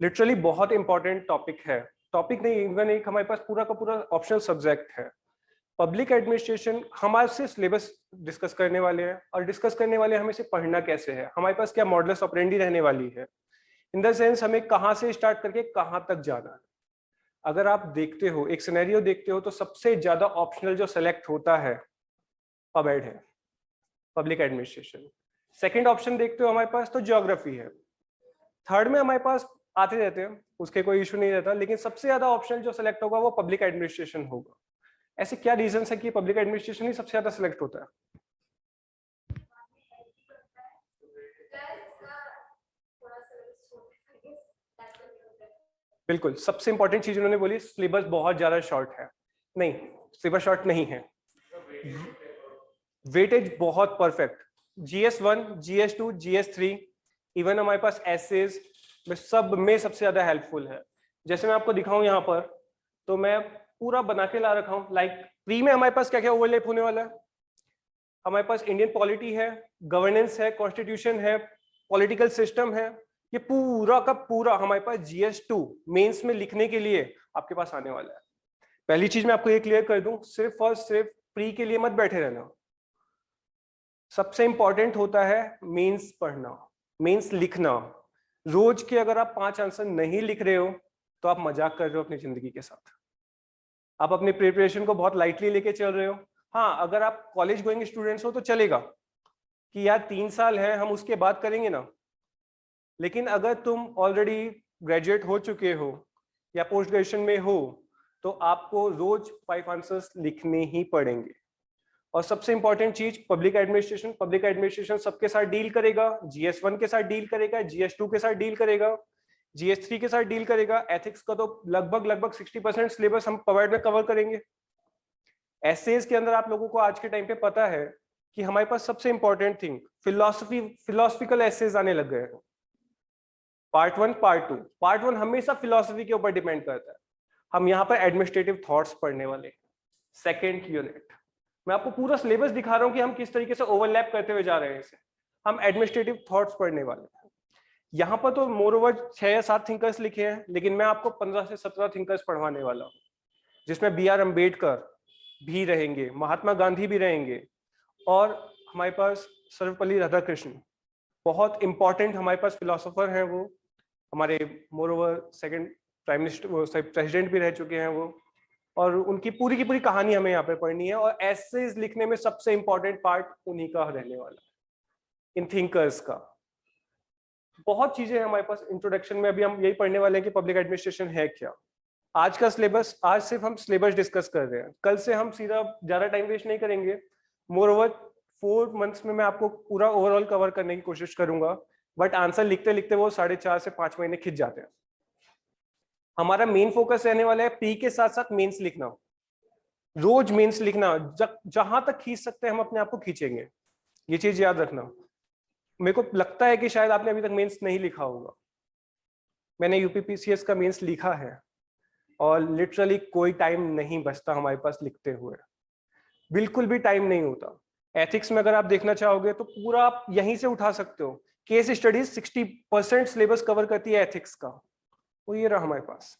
Literally बहुत important topic है। Topic नहीं, इवन एक हमारे पास पूरा का पूरा ऑप्शनल सब्जेक्ट है। पब्लिक एडमिनिस्ट्रेशन हमारे से सिलेबस डिस्कस करने वाले हैं, और डिस्कस करने वाले हमें से पढ़ना कैसे है, हमारे पास क्या मॉडल्स ऑपरेंडी रहने वाली है, इन द सेंस हमें कहाँ से स्टार्ट करके कहाँ तक जाना है। अगर आप देखते हो, एक सिनेरियो देखते हो, तो सबसे ज्यादा ऑप्शनल जो सेलेक्ट होता है पबेड है, पब्लिक एडमिनिस्ट्रेशन। सेकंड ऑप्शन देखते हो हमारे पास तो ज्योग्राफी है। थर्ड में हमारे पास आते रहते हैं, उसके कोई इशू नहीं रहता, लेकिन सबसे ज्यादा ऑप्शनल जो सेलेक्ट होगा वो पब्लिक एडमिनिस्ट्रेशन होगा। ऐसे क्या रीजन है कि पब्लिक एडमिनिस्ट्रेशन ही सबसे ज्यादा सिलेक्ट होता है? बिल्कुल, सबसे इंपॉर्टेंट चीज उन्होंने बोली, सिलेबस बहुत ज्यादा शॉर्ट है। नहीं, सिलेबस शॉर्ट नहीं है, वेटेज बहुत perfect. GS1, GS2, GS3, even हमारे पास एसेज में सब में सबसे ज्यादा हेल्पफुल है। जैसे मैं आपको दिखाऊं यहाँ पर, तो मैं पूरा बना के ला रखा हूँ। लाइक प्री में हमारे पास क्या क्या ओवरलैप होने वाला है? हमारे पास इंडियन पॉलिटी है, गवर्नेंस है, कॉन्स्टिट्यूशन है, पॉलिटिकल सिस्टम है। ये पूरा का पूरा हमारे पास GS2 मेंस में लिखने के लिए आपके पास आने वाला है। पहली चीज मैं आपको ये क्लियर कर दूं, सिर्फ और सिर्फ प्री के लिए मत बैठे रहना। सबसे इंपॉर्टेंट होता है मेंस पढ़ना, मेंस लिखना। रोज के अगर आप 5 आंसर नहीं लिख रहे हो तो आप मजाक कर रहे हो अपनी जिंदगी के साथ, आप अपनी प्रिपरेशन को बहुत लाइटली लेके चल रहे हो। हाँ, अगर आप कॉलेज गोइंग स्टूडेंट्स हो तो चलेगा कि यार 3 साल है, हम उसके बाद करेंगे ना। लेकिन अगर तुम ऑलरेडी ग्रेजुएट हो चुके हो या पोस्ट ग्रेजुएशन में हो, तो आपको रोज 5 आंसर्स लिखने ही पड़ेंगे। और सबसे इंपॉर्टेंट चीज, पब्लिक एडमिनिस्ट्रेशन सबके साथ डील करेगा। GS1 के साथ डील करेगा, GS2 के साथ डील करेगा, GS3 के साथ डील करेगा। एथिक्स का तो लगभग 60% सिलेबस हम पवेड में कवर करेंगे। एसेज के अंदर आप लोगों को आज के टाइम पे पता है कि हमारे पास सबसे इंपॉर्टेंट थिंग फिलोसफिकल एसेज आने लग गए हैं। Part 1, part 2। पार्ट 1 हमेशा फिलोसफी के ऊपर डिपेंड करता है। हम यहाँ पर एडमिनिस्ट्रेटिव थॉट्स पढ़ने वाले। सेकेंड यूनिट मैं आपको पूरा सिलेबस दिखा रहा हूँ कि हम किस तरीके से ओवरलैप करते हुए जा रहे हैं इसे। हम एडमिनिस्ट्रेटिव थॉट्स पढ़ने वाले हैं। यहाँ पर तो मोर ओवर 6 या 7 थिंकर्स लिखे हैं, लेकिन मैं आपको 15 से 17 थिंकर्स पढ़वाने वाला हूँ, जिसमें BR अम्बेडकर भी रहेंगे, महात्मा गांधी भी रहेंगे, और हमारे पास सर्वपल्ली राधाकृष्ण, बहुत इंपॉर्टेंट हमारे पास फिलोसोफर हैं। वो हमारे more over second prime minister, president भी रह चुके हैं वो, और उनकी पूरी की पूरी कहानी हमें यहाँ पे पढ़नी है। और एसेज लिखने में सबसे इंपॉर्टेंट पार्ट उन्हीं का रहने वाला है, इन थिंकर्स का। बहुत चीजें हैं हमारे पास। इंट्रोडक्शन में अभी हम यही पढ़ने वाले हैं कि पब्लिक एडमिनिस्ट्रेशन है क्या। आज का सिलेबस, आज सिर्फ हम सिलेबस डिस्कस कर रहे हैं, कल से हम सीधा ज्यादा टाइम वेस्ट नहीं करेंगे। मोर ओवर 4 मंथ्स में मैं आपको पूरा ओवरऑल कवर करने की कोशिश करूंगा, बट आंसर लिखते लिखते वो 4.5 से 5 महीने खिंच जाते हैं। हमारा मेन फोकस रहने वाला है प्री के साथ साथ मेंस लिखना। रोज मेंस लिखना, जहां तक खींच सकते हैं हम अपने आप को खींचेंगे। ये चीज याद रखना। मेरे को लगता है कि शायद आपने अभी तक मेंस नहीं लिखा होगा। मैंने UPPCS का मेंस लिखा है, और लिटरली कोई टाइम नहीं बचता हमारे पास लिखते हुए, बिल्कुल भी टाइम नहीं होता। एथिक्स में अगर आप देखना चाहोगे तो पूरा आप यहीं से उठा सकते हो। केस स्टडीज 60% सिलेबस कवर करती है एथिक्स का, वो ये रहा हमारे पास।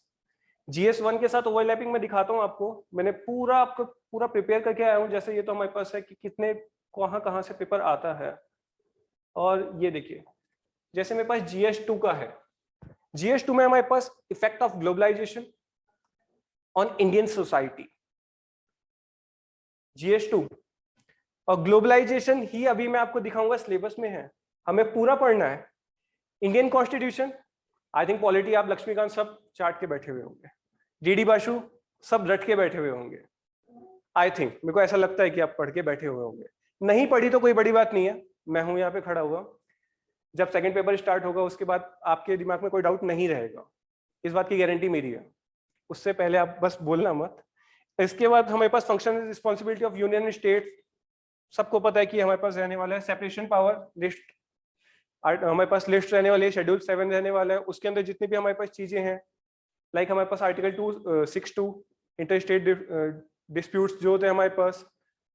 GS1 के साथ ओवरलैपिंग में दिखाता हूँ आपको। मैंने पूरा आपको पूरा प्रिपेयर करके आया हूँ। जैसे ये तो हमारे पास है कि कितने कहाँ से पेपर आता है, और ये देखिए जैसे मेरे पास GS2 का है। GS2 में हमारे पास effect of globalisation on Indian society, GS2 और ग्लोबलाइजेशन ही अभी मैं आपको दिखाऊंगा सिलेबस में है, हमें पूरा पढ़ना है। Indian constitution, I think polity आप लक्ष्मीकांत सब चाट के बैठे हुए होंगे, DD बासु सब रट के बैठे हुए होंगे। आई थिंक, मेरे को ऐसा लगता है कि आप पढ़ के बैठे हुए होंगे। नहीं पढ़ी तो कोई बड़ी बात नहीं है, मैं हूं यहाँ पे खड़ा हुआ। जब सेकंड पेपर स्टार्ट होगा उसके बाद आपके दिमाग में कोई डाउट नहीं रहेगा, इस बात की गारंटी मेरी है। उससे पहले आप बस बोलना मत। इसके बाद हमारे पास function responsibility of union state, सबको पता है कि हमारे पास रहने वाला है सेपरेशन पावर लिस्ट, हमारे पास लिस्ट रहने वाली है, शेड्यूल 7 रहने वाला है। उसके अंदर जितनी भी हमारे पास चीजें हैं, लाइक हमारे पास आर्टिकल 262 इंटर स्टेट डिस्प्यूट्स जो होते हैं हमारे पास,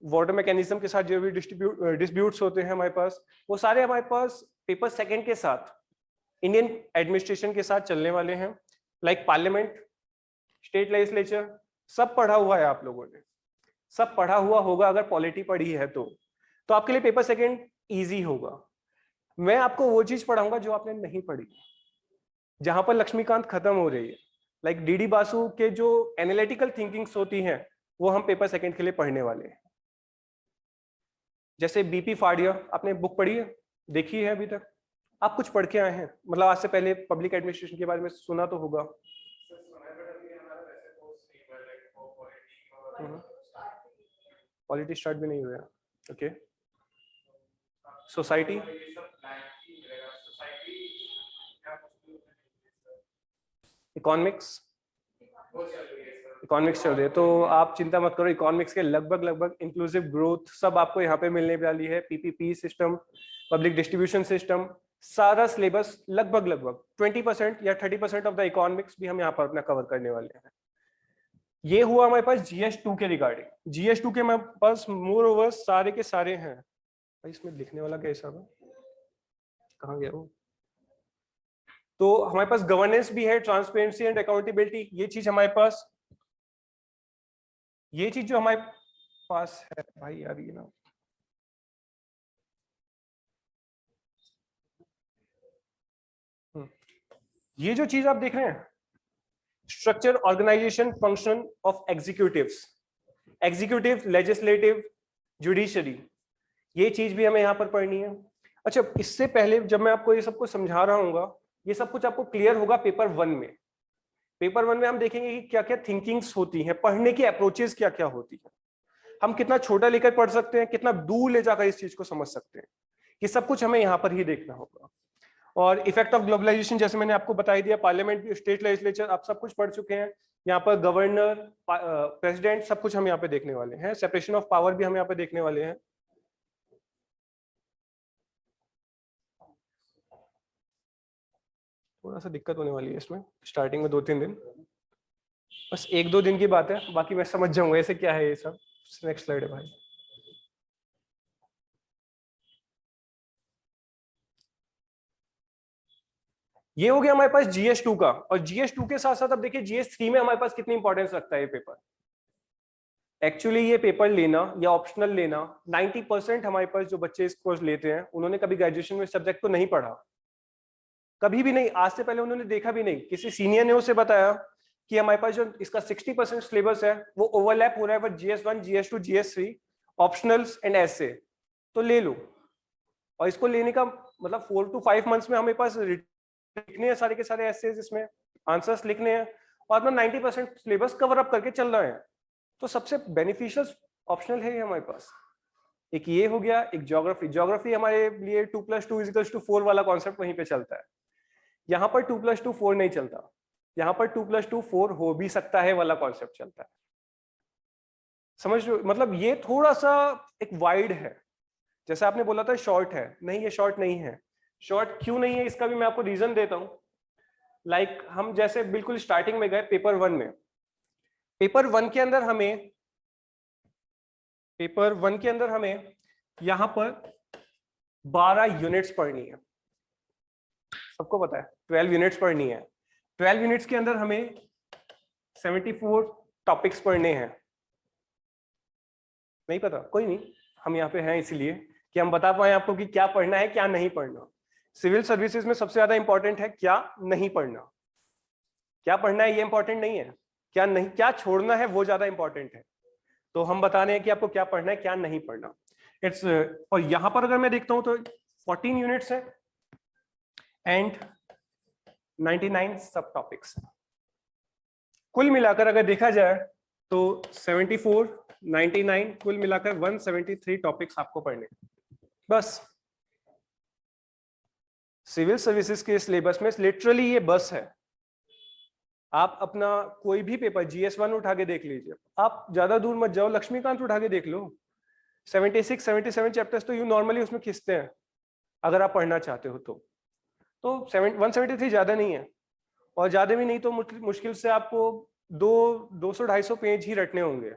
वाटर मैकेनिज्म के साथ जो भी डिस्प्यूट्स होते हैं हमारे पास, वो सारे हमारे पास पेपर सेकंड के साथ इंडियन एडमिनिस्ट्रेशन के साथ चलने वाले हैं, लाइक पार्लियामेंट, स्टेट लेजिस्लेचर, सब पढ़ा हुआ है आप लोगों ने, सब पढ़ा हुआ होगा अगर पॉलिटी पढ़ी है तो आपके लिए पेपर सेकंड इजी होगा। मैं आपको वो चीज पढ़ाऊंगा जो आपने नहीं पढ़ी, जहां पर लक्ष्मीकांत खत्म हो रही है, लाइक डीडी बासु के जो एनालिटिकल थिंकिंग्स होती हैं वो हम पेपर सेकंड के लिए पढ़ने वाले हैं। जैसे बीपी फाड़िया, आपने बुक पढ़ी है, देखी है अभी तक? आप कुछ पढ़ के आए हैं, मतलब आज से पहले पब्लिक एडमिनिस्ट्रेशन के बारे में सुना तो होगा। पॉलिटी स्टार्ट भी नहीं हुआ, ओके। सोसाइटी, इकोनॉमिक्स चल रही है, तो आप चिंता मत करो, इकोनॉमिक्स के लगभग इंक्लूसिव ग्रोथ सब आपको यहाँ पे मिलने वाली है। PPP system, public distribution system, सारा सिलेबस लगभग 20% या 30% ऑफ द इकोनॉमिक्स भी हम यहाँ पर अपना कवर करने वाले हैं। ये हुआ हमारे पास GS2 के रिगार्डिंग। GS2 के हमारे पास मोर ओवर सारे के सारे हैं। इसमें लिखने वाला कैसा था, कहाँ गया वो? तो हमारे पास गवर्नेंस भी है, ट्रांसपेरेंसी एंड अकाउंटेबिलिटी, ये चीज हमारे पास, ये चीज जो हमारे पास है भाई यार, ये ना ये जो चीज आप देख रहे हैं, structure, organisation, function of executives, executive, legislative, judiciary, ये चीज भी हमें यहाँ पर पढ़नी है। अच्छा, इससे पहले जब मैं आपको ये सब कुछ समझा रहा हूँ, ये सब कुछ आपको क्लियर होगा पेपर 1 में। पेपर 1 में हम देखेंगे कि क्या क्या थिंकिंग्स होती हैं, पढ़ने की अप्रोचेस क्या क्या होती है, हम कितना छोटा लेकर पढ़ सकते हैं, कितना दूर ले जाकर इस चीज को समझ सकते हैं, ये सब कुछ हमें यहाँ पर ही देखना होगा। और इफेक्ट ऑफ ग्लोबलाइजेशन, जैसे मैंने आपको बता दिया, पार्लियामेंट, स्टेट लेजिस्लेचर आप सब कुछ पढ़ चुके हैं। यहाँ पर गवर्नर, प्रेसिडेंट, सब कुछ हम यहाँ पे देखने वाले हैं। सेपरेशन ऑफ पावर भी हम यहाँ पे देखने वाले हैं। थोड़ा सा दिक्कत होने वाली है इसमें स्टार्टिंग में 2-3 दिन, बस 1-2 दिन की बात है, बाकी मैं समझ जाऊंगा ऐसे क्या है ये सब। नेक्स्ट स्लाइड है भाई। ये हो गया हमारे पास GS2 का, और GS2 के साथ साथ अब देखिए GS3 में हमारे पास कितनी इंपॉर्टेंस रखता है ये पेपर। एक्चुअली ये पेपर लेना या ऑप्शनल लेना, 90% हमारे पास जो बच्चे इस कोर्स लेते हैं उन्होंने कभी ग्रेजुएशन में सब्जेक्ट को नहीं पढ़ा, कभी भी नहीं, आज से पहले उन्होंने देखा भी नहीं। किसी सीनियर ने उसे बताया कि हमारे पास जो इसका 60% सिलेबस है वो ओवरलैप हो रहा है GS1, GS2, GS3, optionals and ऐसे, तो ले लो। और इसको लेने का मतलब 4 to 5 मंथ्स में हमारे पास लिखने हैं सारे के सारे एसेज, इसमें आंसर्स लिखने हैं और अपना 90% सिलेबस कवर अप करके चल रहा है। तो सबसे बेनिफिशियल ऑप्शनल है ये हमारे पास। एक ये हो गया, एक ज्योग्राफी हमारे लिए 2+2=4 वाला कॉन्सेप्ट वहीं पे चलता है। यहाँ पर 2+2=4 नहीं चलता, यहाँ पर 2+2=4 हो भी सकता है वाला कॉन्सेप्ट चलता है। समझ लो, मतलब ये थोड़ा सा एक वाइड है। जैसे आपने बोला था शॉर्ट है, नहीं ये शॉर्ट नहीं है। शॉर्ट क्यों नहीं है इसका भी मैं आपको रीजन देता हूं। लाइक हम जैसे बिल्कुल स्टार्टिंग में गए पेपर 1 में, पेपर 1 के अंदर हमें यहां पर 12 यूनिट्स पढ़नी है, सबको पता है 12 यूनिट्स पढ़नी है। 12 यूनिट्स के अंदर हमें 74 टॉपिक्स पढ़ने हैं। नहीं पता? कोई नहीं, हम यहाँ पे हैं इसलिए कि हम बता पाए आपको कि क्या पढ़ना है क्या नहीं पढ़ना। सिविल सर्विसेज में सबसे ज्यादा इंपॉर्टेंट है क्या नहीं पढ़ना। क्या पढ़ना है ये इंपॉर्टेंट नहीं है, क्या नहीं, क्या छोड़ना है वो ज्यादा इंपॉर्टेंट है। तो हम बता रहे हैं कि आपको क्या पढ़ना है क्या नहीं पढ़ना। इट्स और यहां पर अगर मैं देखता हूं तो 14 यूनिट्स है एंड 99 सब टॉपिक्स। कुल मिलाकर अगर देखा जाए तो 74, 99 कुल मिलाकर 173 टॉपिक्स आपको पढ़ने। बस सिविल सर्विसेज के सिलेबस में लिटरली ये बस है। आप अपना कोई भी पेपर GS1 उठा के देख लीजिए, आप ज्यादा दूर मत जाओ, लक्ष्मीकांत उठा के देख लो, 76, 77 चैप्टर्स तो यू नॉर्मली उसमें खिंचते हैं अगर आप पढ़ना चाहते हो तो 173 ज्यादा नहीं है, और ज्यादा भी नहीं तो मुश्किल से आपको 200-250 पेज ही रटने होंगे।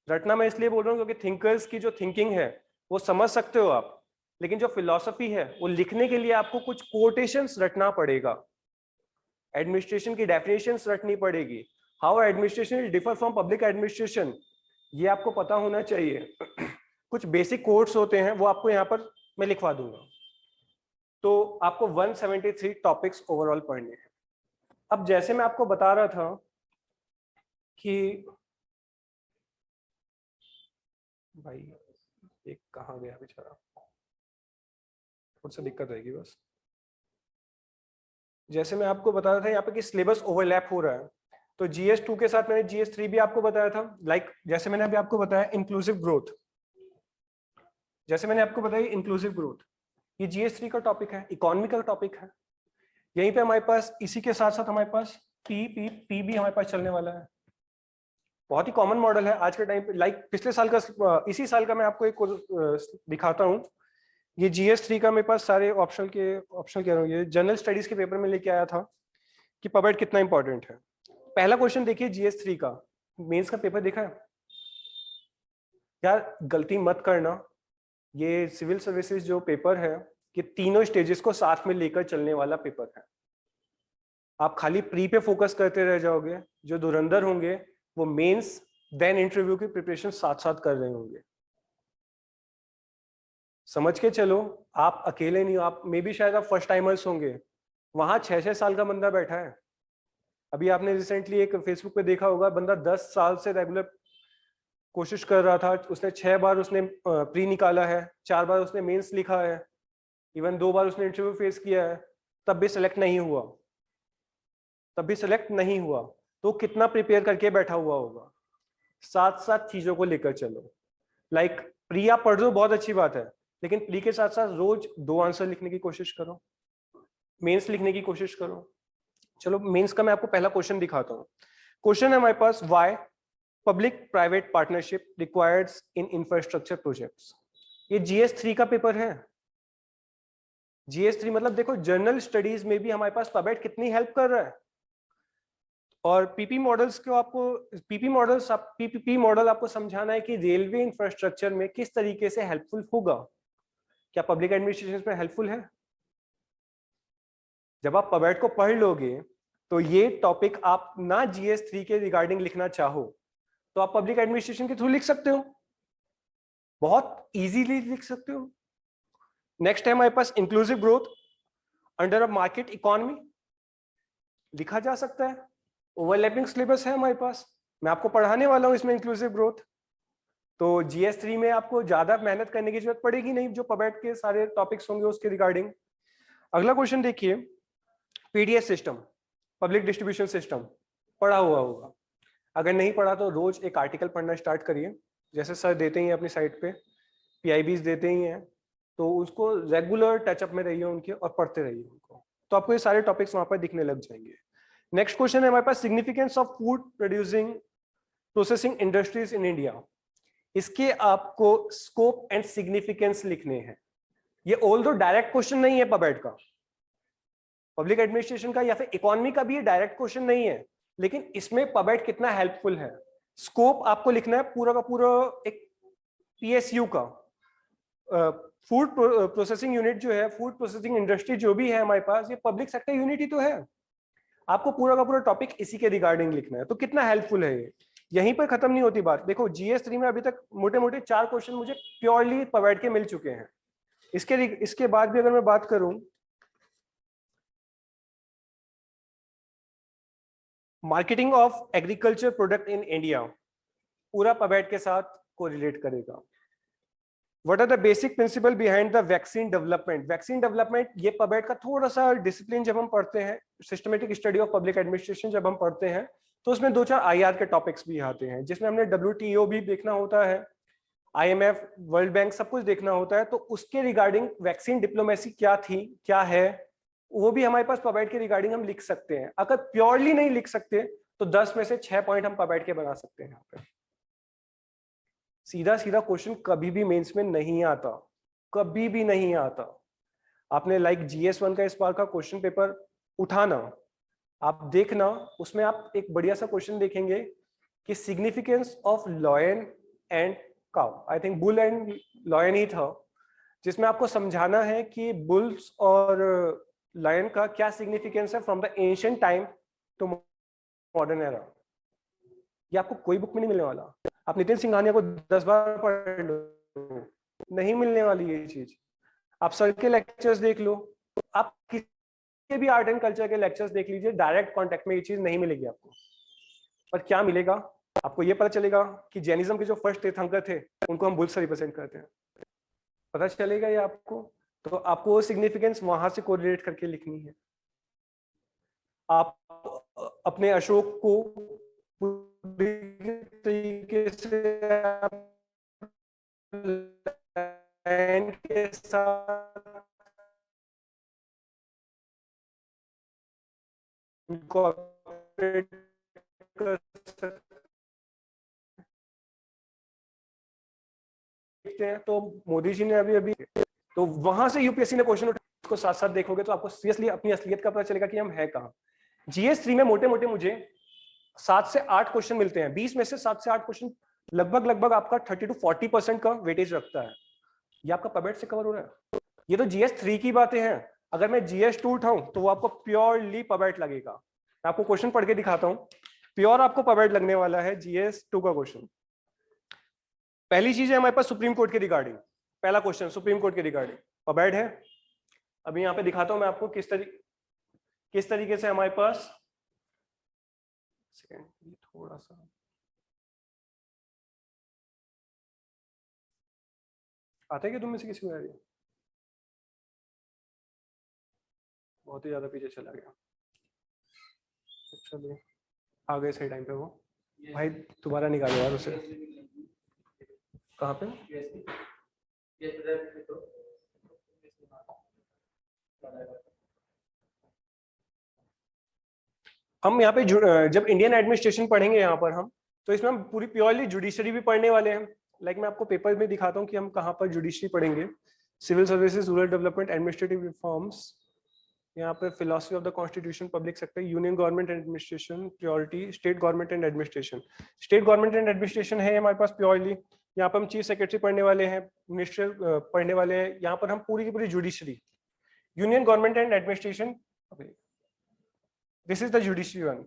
रटना मैं इसलिए बोल रहा हूँ क्योंकि थिंकर्स की जो थिंकिंग है वो समझ सकते हो आप, लेकिन जो फिलॉसफी है वो लिखने के लिए आपको कुछ कोटेशंस रटना पड़ेगा, एडमिनिस्ट्रेशन की डेफिनेशंस रटनी पड़ेगी, how administration is differ from public administration, ये आपको पता होना चाहिए। कुछ बेसिक कोड्स होते हैं वो आपको यहाँ पर मैं लिखवा दूंगा। तो आपको 173 टॉपिक्स ओवरऑल पढ़ने हैं। अब जैसे मैं आपको बता रहा था कि भाई एक कहाँ गया बेचारा, थोड़ा सा दिक्कत आएगी बस। जैसे मैं आपको बता रहा था यहाँ पे कि सिलेबस ओवरलैप हो रहा है, तो GS2 के साथ मैंने GS3 भी आपको बताया था। जैसे मैंने अभी आपको बताया इंक्लूसिव ग्रोथ, जैसे मैंने आपको बताया इंक्लूसिव ग्रोथ, ये GS3 का टॉपिक है, इकोनॉमी का टॉपिक है। यहीं पे हमारे पास इसी के साथ साथ हमारे पास पी भी हमारे पास चलने वाला है। बहुत ही कॉमन मॉडल है आज के टाइम पे। पिछले साल का, इसी साल का मैं आपको एक दिखाता हूँ। ये GS3 का मेरे पास सारे ऑप्शनल कह रहा हूँ, ये जनरल स्टडीज के पेपर में लेके आया था कि पबेट कितना इंपॉर्टेंट है। पहला क्वेश्चन देखिए GS3 का, मेंस का पेपर देखा है यार, गलती मत करना। ये सिविल सर्विसेज जो पेपर है कि तीनों स्टेजेस को साथ में लेकर चलने वाला पेपर है। आप खाली प्री पे फोकस करते रह जाओगे, जो धुरंधर होंगे वो मेंस देन इंटरव्यू की प्रिपरेशन साथ साथ कर रहे होंगे। समझ के चलो, आप अकेले नहीं हो, आप मे भी शायद आप फर्स्ट टाइमर्स होंगे, वहां 6-6 साल का बंदा बैठा है। अभी आपने रिसेंटली एक फेसबुक पे देखा होगा, बंदा 10 साल से रेगुलर कोशिश कर रहा था, उसने 6 बार उसने प्री निकाला है, 4 बार उसने मेंस लिखा है, इवन 2 बार उसने इंटरव्यू फेस किया है, तब भी सिलेक्ट नहीं हुआ, तो कितना प्रिपेयर करके बैठा हुआ होगा। साथ साथ चीजों को लेकर चलो। प्री आप पढ़ दो, बहुत अच्छी बात है, लेकिन प्री के साथ साथ रोज 2 आंसर लिखने की कोशिश करो, मेंस लिखने की कोशिश करो। चलो मेंस का मैं आपको पहला क्वेश्चन दिखाता हूँ। क्वेश्चन है हमारे पास, why public private partnership required in infrastructure projects. ये GS3 का पेपर है। GS3 मतलब देखो, जनरल स्टडीज में भी हमारे पास पबेट कितनी हेल्प कर रहा है। और पीपी मॉडल आपको समझाना है कि रेलवे इंफ्रास्ट्रक्चर में किस तरीके से हेल्पफुल होगा। क्या पब्लिक एडमिनिस्ट्रेशन में हेल्पफुल है? जब आप पबेट को पढ़ लोगे तो ये टॉपिक आप ना GS3 के रिगार्डिंग लिखना चाहो तो आप पब्लिक एडमिनिस्ट्रेशन के थ्रू लिख सकते हो, बहुत इजीली लिख सकते हो। नेक्स्ट है हमारे पास inclusive growth under a market economy, लिखा जा सकता है। ओवरलैपिंग सिलेबस है हमारे पास, मैं आपको पढ़ाने वाला हूं इसमें इंक्लूसिव ग्रोथ, तो GS3 में आपको ज्यादा मेहनत करने की जरूरत पड़ेगी नहीं, जो पबेट के सारे टॉपिक्स होंगे उसके रिगार्डिंग। अगला क्वेश्चन देखिए, PDS system, public distribution system, पढ़ा हुआ होगा। अगर नहीं पढ़ा तो रोज एक आर्टिकल पढ़ना स्टार्ट करिए, जैसे सर देते ही हैं अपनी साइट पे, PIBs देते ही हैं, तो उसको रेगुलर टचअप में रहिए उनके और पढ़ते रहिए उनको, तो आपको ये सारे टॉपिक्स वहां पर दिखने लग जाएंगे। नेक्स्ट क्वेश्चन है हमारे पास, significance of food producing processing industries in India. इसके आपको स्कोप एंड सिग्निफिकेंस लिखने हैं। ये ऑल्दो डायरेक्ट क्वेश्चन नहीं है पबेट का, पब्लिक एडमिनिस्ट्रेशन का या फिर इकोनॉमी का भी ये डायरेक्ट क्वेश्चन नहीं है, लेकिन इसमें पबेट कितना हेल्पफुल है। स्कोप आपको लिखना है पूरा का पूरा एक PSU का, फूड प्रोसेसिंग यूनिट जो है, फूड प्रोसेसिंग इंडस्ट्री जो भी है हमारे पास, ये पब्लिक सेक्टर यूनिट ही तो है। आपको पूरा का पूरा टॉपिक इसी के रिगार्डिंग लिखना है, तो कितना हेल्पफुल है ये। यहीं पर खत्म नहीं होती बात। देखो GS3 में अभी तक मोटे मोटे 4 क्वेश्चन मुझे प्योरली पबेट के मिल चुके हैं। इसके बाद भी अगर मैं बात करूं, marketing of agriculture product in India, पूरा पबेट के साथ कोरिलेट करेगा। What are the basic principle behind the vaccine development. Vaccine development ये पबेट का थोड़ा सा डिसिप्लिन जब हम पढ़ते हैं, systematic study of public administration जब हम पढ़ते हैं, तो उसमें 2-4 IR के टॉपिक्स भी आते हैं, जिसमें हमने WTO भी देखना होता है, IMF, वर्ल्ड बैंक, सब कुछ देखना होता है। तो उसके रिगार्डिंग वैक्सीन डिप्लोमेसी क्या थी, क्या है, वो भी हमारे पास पबेट के रिगार्डिंग हम लिख सकते हैं। अगर प्योरली नहीं लिख सकते तो 10 में से 6 पॉइंट हम पबेट के बना सकते हैं यहाँ पे। सीधा सीधा क्वेश्चन कभी भी मेंस में नहीं आता, कभी भी नहीं आता। आपने GS1 का इस बार का क्वेश्चन पेपर उठाना, आप देखना, उसमें आप एक बढ़िया सा क्वेश्चन देखेंगे कि significance of lion and cow, I think bull and lion ही था, जिसमें आपको समझाना है कि बुल्स और लायन का क्या सिग्निफिकेंस है from the ancient time to modern era. ये आपको कोई बुक में नहीं मिलने वाला। आप नितिन सिंघानिया को 10 बार पढ़ लो, नहीं मिलने वाली ये चीज। आप सर के लेक्चर्स देख लो, आप किसी भी आर्ट एंड कल्चर के लेक्चर्स देख लीजिए, डायरेक्ट कांटेक्ट में ये चीज नहीं मिलेगी आपको। पर क्या मिलेगा आपको, ये पता चलेगा कि जैनिज्म के जो फर्स्ट तीर्थंकर थे उनको हम बुल से रिप्रेजेंट करते हैं, पता चलेगा ये आपको। तो आपको वो सिग्निफिकेंस वहां से कोरिलेट करके लिखनी है। आप अपने अशोक को पूरी तरीके से के साथ कर सकते हैं। तो मोदी जी ने अभी तो वहां से यूपीएससी ने क्वेश्चन उठाया, उसको साथ साथ देखोगे तो आपको सीरियसली अपनी असलियत का पता चलेगा कि हम है कहाँ। जीएस 3 में मोटे मोटे मुझे 7 से 8 क्वेश्चन मिलते हैं, 20 में से 7 से 8 क्वेश्चन लगभग आपका 30 to 40% का वेटेज रखता है। ये आपका पबेट से कवर हो रहा है। ये तो जीएस 3 की बातें हैं। अगर मैं जीएस 2 उठाऊं तो वो आपको प्योरली पबेट लगेगा। मैं आपको क्वेश्चन पढ़ के दिखाता हूं, प्योर आपको पबेट लगने वाला है जीएस 2 का क्वेश्चन। पहली चीज है हमारे पास सुप्रीम कोर्ट के रिगार्डिंग। पहला क्वेश्चन सुप्रीम कोर्ट के रिगार्डिंग पबेट है। अभी यहाँ पे दिखाता हूं मैं आपको किस तरीके से हमारे पास, सेकंड थोड़ा सा आता है कि तुम में से किसी को आ रही है? बहुत ही ज्यादा पीछे चला गया। चलिए आ गए सही टाइम पे वो। भाई दोबारा निकालो यार उसे। कहाँ पे? हम यहाँ पे जब इंडियन एडमिनिस्ट्रेशन पढ़ेंगे यहाँ पर हम, तो इसमें हम पूरी प्योरली जुडिशरी भी पढ़ने वाले हैं। लाइक मैं आपको पेपर में दिखाता हूँ कि हम कहाँ पर जुडिशरी पढ़ेंगे। Civil services, rural development, administrative reforms, यहाँ पे philosophy of the constitution, public sector, union government and administration, purity, state government and administration. State government and administration है हमारे पास प्योरली। यहाँ पर हम चीफ सेक्रेटरी पढ़ने वाले हैं, मिनिस्टर पढ़ने वाले हैं। यहाँ पर हम पूरी की पूरी judiciary, union government and administration, this is the judiciary one.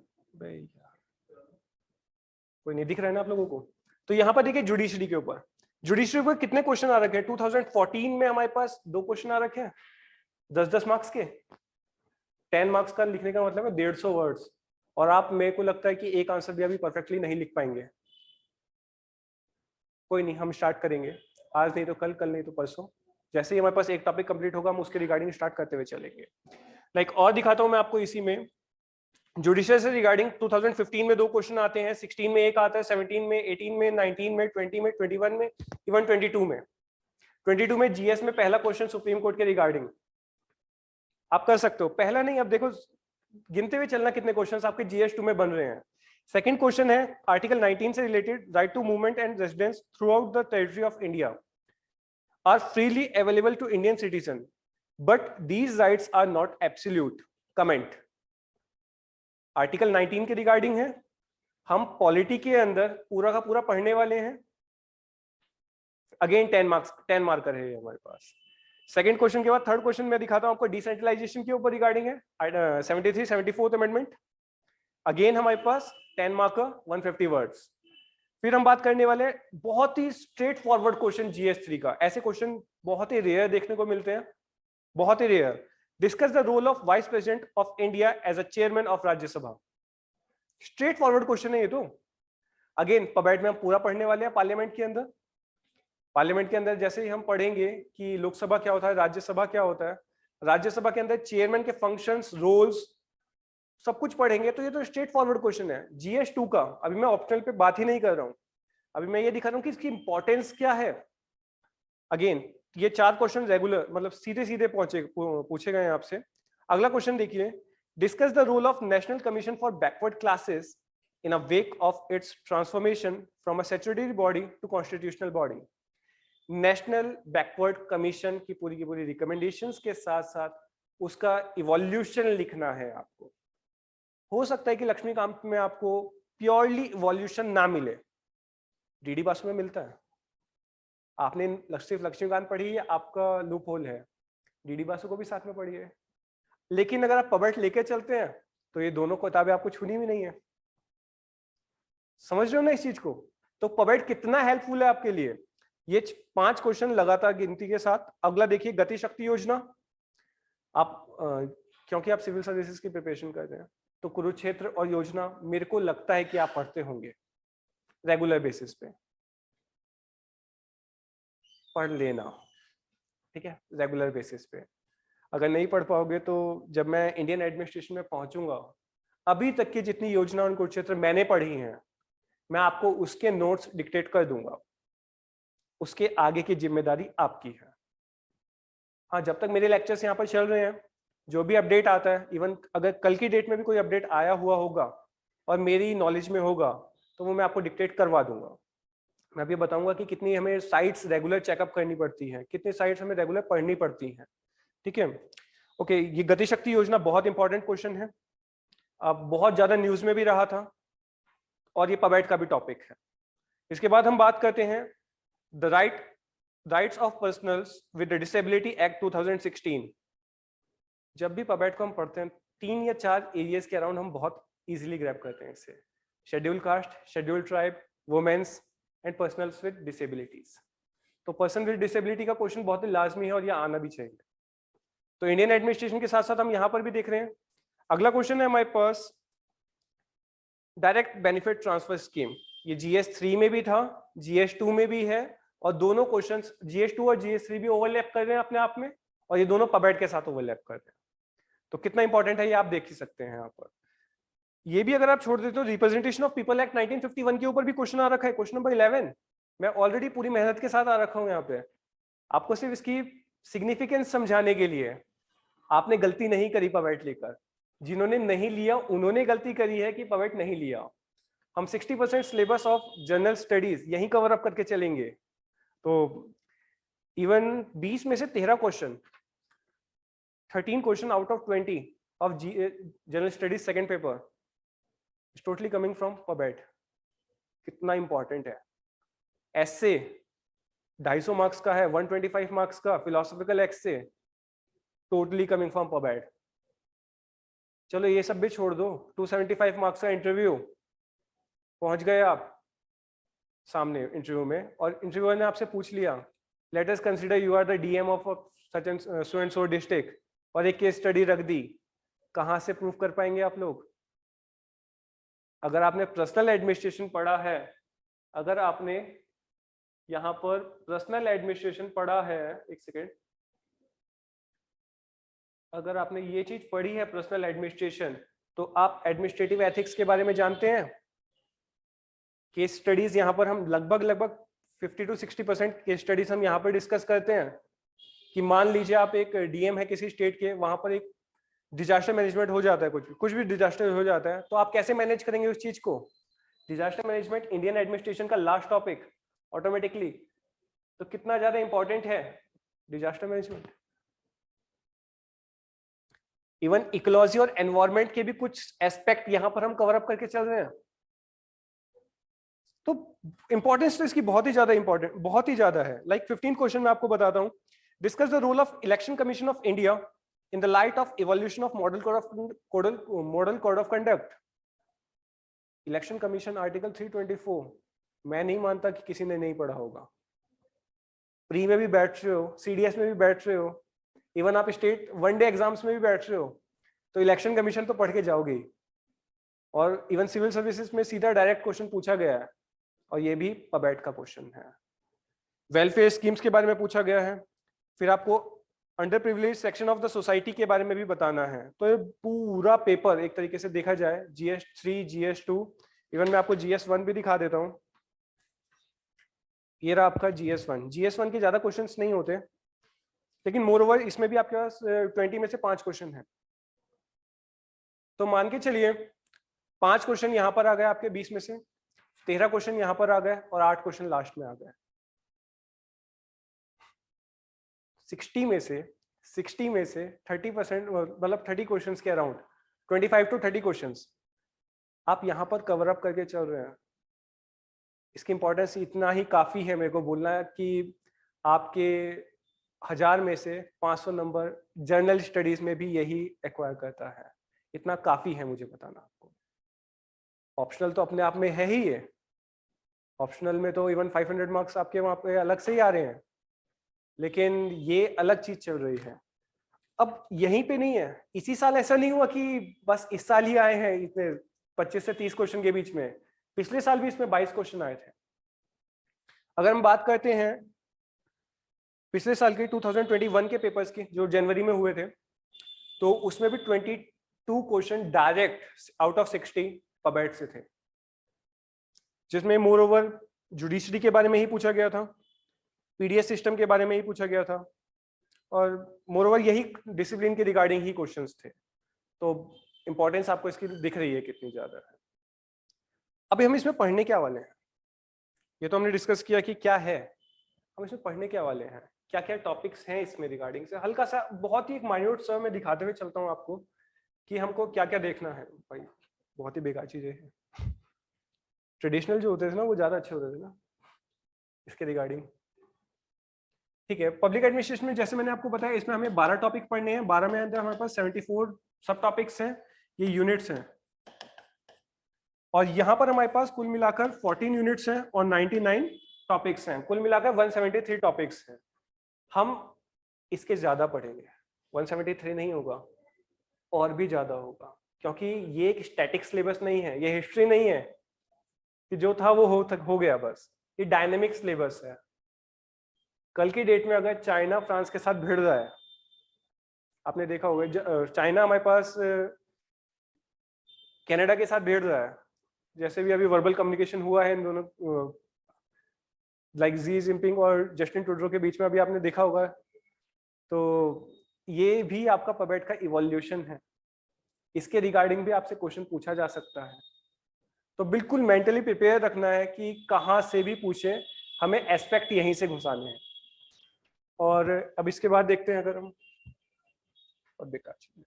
कोई नहीं दिख रहा है ना आप लोगों को? तो यहाँ पर देखिए जुडिशरी के ऊपर, जुडिशरी पर कितने क्वेश्चन आ रखे हैं। 2014 में हमारे पास 2 क्वेश्चन आ रखे हैं 10-10 मार्क्स के। 10 मार्क्स का लिखने का मतलब है 150 वर्ड्स, और आप, मेरे को लगता है कि एक आंसर भी अभी परफेक्टली नहीं लिख पाएंगे। कोई नहीं, हम स्टार्ट करेंगे, आज नहीं तो कल, कल नहीं तो परसों। जैसे ही हमारे पास एक टॉपिक कंप्लीट होगा हम उसके रिगार्डिंग स्टार्ट करते हुए चलेंगे। लाइक और दिखाता हूं मैं आपको इसी में, जुडिशियल से रिगार्डिंग 2015 में 2 क्वेश्चन आते हैं, 16 में एक आता है, 17 में, 18 में, 19 में, 20 में, 21 में, इवन 22 में। 22 में जीएस में पहला क्वेश्चन सुप्रीम कोर्ट के रिगार्डिंग आप कर सकते हो। पहला नहीं, अब देखो गिनते हुए चलना कितने क्वेश्चंस आपके जीएस 2 में बन रहे हैं। सेकंड क्वेश्चन है आर्टिकल 19 से related, right to movement and residence throughout the territory of India are freely available to Indian citizen but these rights are not absolute. Comment. Article 19 के regarding है, हम polity के अंदर पूरा का पूरा पढ़ने वाले हैं। अगेन 10 मार्कर है हमारे पास। सेकंड क्वेश्चन के बाद थर्ड क्वेश्चन में दिखाता हूं आपको, डिसेंट्रलाइजेशन के ऊपर रिगार्डिंग है, 73 74th अमेंडमेंट। अगेन हमारे पास 10 मार्कर 150 वर्ड्स। फिर हम बात करने वाले हैं बहुत ही स्ट्रेट फॉरवर्ड क्वेश्चन जीएस 3 का। ऐसे क्वेश्चन बहुत ही रेयर देखने को मिलते हैं, बहुत ही rare. Discuss the role of vice president of India as a chairman of Rajya Sabha. Straight forward question है ये तो। अगेन पबेट में हम पूरा पढ़ने वाले हैं। पार्लियामेंट के अंदर, पार्लियामेंट के अंदर जैसे ही हम पढ़ेंगे कि लोकसभा क्या होता है, राज्यसभा क्या होता है, राज्यसभा के अंदर चेयरमैन के फंक्शंस, रोल्स, सब कुछ पढ़ेंगे। तो ये तो स्ट्रेट फॉरवर्ड क्वेश्चन है जीएस 2 का। अभी मैं ऑप्शनल पे बात ही नहीं कर रहा हूं, अभी मैं ये दिखा रहा हूं कि इसकी इंपॉर्टेंस क्या है। अगेन ये 4 क्वेश्चन रेगुलर, मतलब सीधे सीधे पूछे गए आपसे। अगला क्वेश्चन देखिए, discuss the role of national commission for backward classes in a wake of its transformation from a statutory body to constitutional body. National backward commission की पूरी रिकमेंडेशंस के साथ साथ उसका इवोल्यूशन लिखना है आपको। हो सकता है कि लक्ष्मीकांत में आपको प्योरली इवोल्यूशन ना मिले, डीडी बासु में मिलता है। आपने सिर्फ लक्ष्मीकांत पढ़ी है, आपका लूप होल है, डीडी बासु को भी साथ में पढ़ी है। लेकिन अगर आप पबेट लेके चलते हैं तो ये दोनों किताबें आपको छूनी भी नहीं है। समझ रहे हो ना इस चीज को? तो पबेट कितना हेल्पफुल है आपके लिए। ये 5 क्वेश्चन लगातार गिनती के साथ। अगला देखिए गति शक्ति योजना। आप क्योंकि आप सिविल सर्विसेज की प्रिपरेशन कर रहे हैं तो कुरुक्षेत्र और योजना मेरे को लगता है कि आप पढ़ते होंगे रेगुलर बेसिस पे। पढ़ लेना, ठीक है, रेगुलर बेसिस पे। अगर नहीं पढ़ पाओगे तो जब मैं इंडियन एडमिनिस्ट्रेशन में पहुंचूंगा, अभी तक की जितनी योजना और कुरुक्षेत्र मैंने पढ़ी हैं, मैं आपको उसके नोट्स डिक्टेट कर दूंगा। उसके आगे की जिम्मेदारी आपकी है। हाँ, जब तक मेरे लेक्चर्स यहाँ पर चल रहे हैं, जो भी अपडेट आता है, इवन अगर कल की डेट में भी कोई अपडेट आया हुआ होगा और मेरी नॉलेज में होगा तो वो मैं आपको डिक्टेट करवा दूंगा। मैं भी बताऊंगा कि कितनी हमें साइट्स रेगुलर चेकअप करनी पड़ती है, कितनी साइट्स हमें रेगुलर पढ़नी पड़ती हैं, ठीक है। ओके, ये गति शक्ति योजना बहुत इंपॉर्टेंट क्वेश्चन है, अब बहुत ज्यादा न्यूज में भी रहा था और ये पबेट का भी टॉपिक है। इसके बाद हम बात करते हैं the rights of persons with disability act 2016। जब भी पबेट को हम पढ़ते हैं 3 या 4 एरियाज के अराउंड हम बहुत इजीली ग्रैब करते हैं इसे। Schedule caste, schedule tribe, women's and personals with disabilities. तो पर्सन विद डिसेबिलिटी का क्वेश्चन बहुत ही लाजमी है और ये आना भी चाहिए। तो इंडियन एडमिनिस्ट्रेशन के साथ साथ हम यहाँ पर भी देख रहे हैं। अगला क्वेश्चन है हमारे पास डायरेक्ट बेनिफिट ट्रांसफर स्कीम। ये GS3 में भी था, GS2 में भी है, और दोनों क्वेश्चंस GS2 और GS3 भी ओवरलैप कर रहे हैं अपने आप में, और ये दोनों पबेट के साथ ओवरलैप कर रहे हैं। तो कितना इंपॉर्टेंट है ये आप देख ही सकते हैं यहाँ पर। ये भी अगर आप छोड़ देते हो, रिप्रेजेंटेशन ऑफ पीपल एक्ट 1951 के ऊपर भी क्वेश्चन आ रखा है, क्वेश्चन नंबर 11। मैं ऑलरेडी पूरी मेहनत के साथ आ रखा हूँ यहाँ पे, आपको सिर्फ इसकी सिग्निफिकेंस समझाने के लिए। आपने गलती नहीं करी पबेट लेकर, जिन्होंने नहीं लिया उन्होंने गलती करी है कि पबेट नहीं लिया। हम 60% सिलेबस ऑफ जनरल स्टडीज यही कवर अप करके चलेंगे। तो इवन 20 में से 13 question, 13 question out of 20 of general studies second paper is totally coming from पबेट। कितना इंपॉर्टेंट है। ऐसे 250 मार्क्स का है, 125 मार्क्स का फिलोसॉफिकल एक्स से, टोटली कमिंग फ्रॉम पबेट। चलो ये सब भी छोड़ दो, 275 मार्क्स का इंटरव्यू, पहुंच गए आप सामने इंटरव्यू में और इंटरव्यूअर ने आपसे पूछ लिया let us consider you are the DM of such and so and so district, और एक केस स्टडी रख दी। कहां से प्रूफ कर पाएंगे आप लोग? अगर आपने पर्सनल एडमिनिस्ट्रेशन पढ़ा है, अगर आपने यहाँ पर पर्सनल एडमिनिस्ट्रेशन पढ़ा है, एक सेकेंड, अगर आपने ये चीज पढ़ी है पर्सनल एडमिनिस्ट्रेशन, तो आप एडमिनिस्ट्रेटिव एथिक्स के बारे में जानते हैं। केस स्टडीज यहाँ पर हम लगभग 50 to 60% केस स्टडीज हम यहाँ पर डिस्कस करते हैं कि मान लीजिए आप एक DM है किसी स्टेट के, वहां पर एक डिजास्टर मैनेजमेंट हो जाता है, कुछ भी डिजास्टर हो जाता है, तो आप कैसे मैनेज करेंगे उस चीज को? डिजास्टर मैनेजमेंट इंडियन एडमिनिस्ट्रेशन का लास्ट टॉपिक ऑटोमेटिकली। तो कितना ज्यादा इंपॉर्टेंट है डिजास्टर मैनेजमेंट। इवन इकोलॉजी और एनवायरमेंट के भी कुछ एस्पेक्ट यहाँ पर हम कवर अप करके चल रहे हैं। तो इंपॉर्टेंस तो इसकी बहुत ही ज्यादा है। लाइक 15 क्वेश्चन मैं आपको बताता हूँ। Discuss the role of election commission of India in the light of evolution of model code of conduct. Election commission article 324, मैं नहीं मानता कि किसी ने नहीं पढ़ा होगा। प्री में भी बैठ रहे हो, CDS में भी बैठ रहे हो, इवन आप स्टेट वनडे एग्जाम्स में भी बैठ रहे हो, तो इलेक्शन कमीशन तो पढ़ के जाओगे। और इवन सिविल सर्विसेज में सीधा डायरेक्ट क्वेश्चन पूछा गया है, और ये भी पबेट का क्वेश्चन है। वेलफेयर स्कीम्स के बारे में पूछा गया है। फिर आपको under privilege section of the society के बारे में भी बताना है। तो ये पूरा पेपर एक तरीके से देखा जाए, GS3, GS2, इवन मैं आपको GS1 भी दिखा देता हूँ। ये रहा आपका GS1 के ज्यादा क्वेश्चंस नहीं होते, लेकिन मोर ओवर इसमें भी आपके पास 20 में से 5 क्वेश्चन है। तो मान के चलिए 5 क्वेश्चन यहाँ पर आ गए आपके 20 में से, 13 क्वेश्चन यहाँ पर आ गए और 8 क्वेश्चन लास्ट में आ गए। 60 में से 30%, मतलब 30 क्वेश्चंस के अराउंड 25 to 30 क्वेश्चंस आप यहाँ पर कवर अप करके चल रहे हैं। इसकी इंपॉर्टेंस इतना ही काफी है मेरे को बोलना है कि आपके 1000 में से 500 नंबर जर्नल स्टडीज में भी यही एक्वायर करता है। इतना काफी है मुझे बताना आपको। ऑप्शनल तो अपने आप में है ही ये, ऑप्शनल में तो इवन 500 मार्क्स आपके वहां पे अलग से ही आ रहे हैं, लेकिन ये अलग चीज चल रही है। अब यहीं पे नहीं है, इसी साल ऐसा नहीं हुआ कि बस इस साल ही आए हैं इतने 25 से 30 क्वेश्चन के बीच में, पिछले साल भी इसमें 22 क्वेश्चन आए थे। अगर हम बात करते हैं पिछले साल के 2021 के पेपर्स की जो जनवरी में हुए थे, तो उसमें भी 22 क्वेश्चन डायरेक्ट आउट ऑफ 60 पबेट से थे, जिसमें मोर ओवर जुडिशरी के बारे में ही पूछा गया था, पीडीएस सिस्टम के बारे में ही पूछा गया था, और मोर ओवर यही डिसिप्लिन के रिगार्डिंग ही क्वेश्चंस थे। तो इंपॉर्टेंस आपको इसकी दिख रही है कितनी ज्यादा है। अभी हम इसमें पढ़ने क्या वाले हैं, ये तो हमने डिस्कस किया कि क्या है, हम इसमें पढ़ने क्या वाले हैं, क्या क्या टॉपिक्स हैं इसमें रिगार्डिंग से। हल्का सा बहुत ही एक माइन्यूट सा मैं दिखाते हुए चलता हूँ आपको कि हमको क्या क्या देखना है। भाई बहुत ही बेकार चीजें हैं, ट्रेडिशनल जो होते थे ना वो ज्यादा अच्छे होते थे ना इसके रिगार्डिंग। ठीक है, पब्लिक एडमिनिस्ट्रेशन में जैसे मैंने आपको बताया इसमें हमें 12 टॉपिक पढ़ने हैं, 12 में अंदर हमारे पास 74 सब टॉपिक्स हैं, ये यूनिट्स हैं, और यहाँ पर हमारे पास कुल मिलाकर 14 यूनिट्स हैं और 99 टॉपिक्स हैं, कुल मिलाकर 173 टॉपिक्स हैं। हम इसके ज्यादा पढ़ेंगे, 173 नहीं होगा, और भी ज्यादा होगा, क्योंकि ये एक स्टैटिक सिलेबस नहीं है, ये हिस्ट्री नहीं है कि जो था वो हो गया बस, ये डायनेमिक सिलेबस है। कल की डेट में अगर चाइना फ्रांस के साथ भिड़ रहा है, आपने देखा होगा चाइना हमारे पास कनाडा के साथ भिड़ रहा है, जैसे भी अभी वर्बल कम्युनिकेशन हुआ है इन दोनों लाइक जी जिनपिंग और जस्टिन ट्रूडो के बीच में, अभी आपने देखा होगा। तो ये भी आपका पबेट का इवोल्यूशन है, इसके रिगार्डिंग भी आपसे क्वेश्चन पूछा जा सकता है, तो बिल्कुल मेंटली प्रिपेयर रखना है कि कहाँ से भी पूछे, हमें एस्पेक्ट यहीं से घुसाने हैं। और अब इसके बाद देखते हैं, अगर हम और बेकार चीज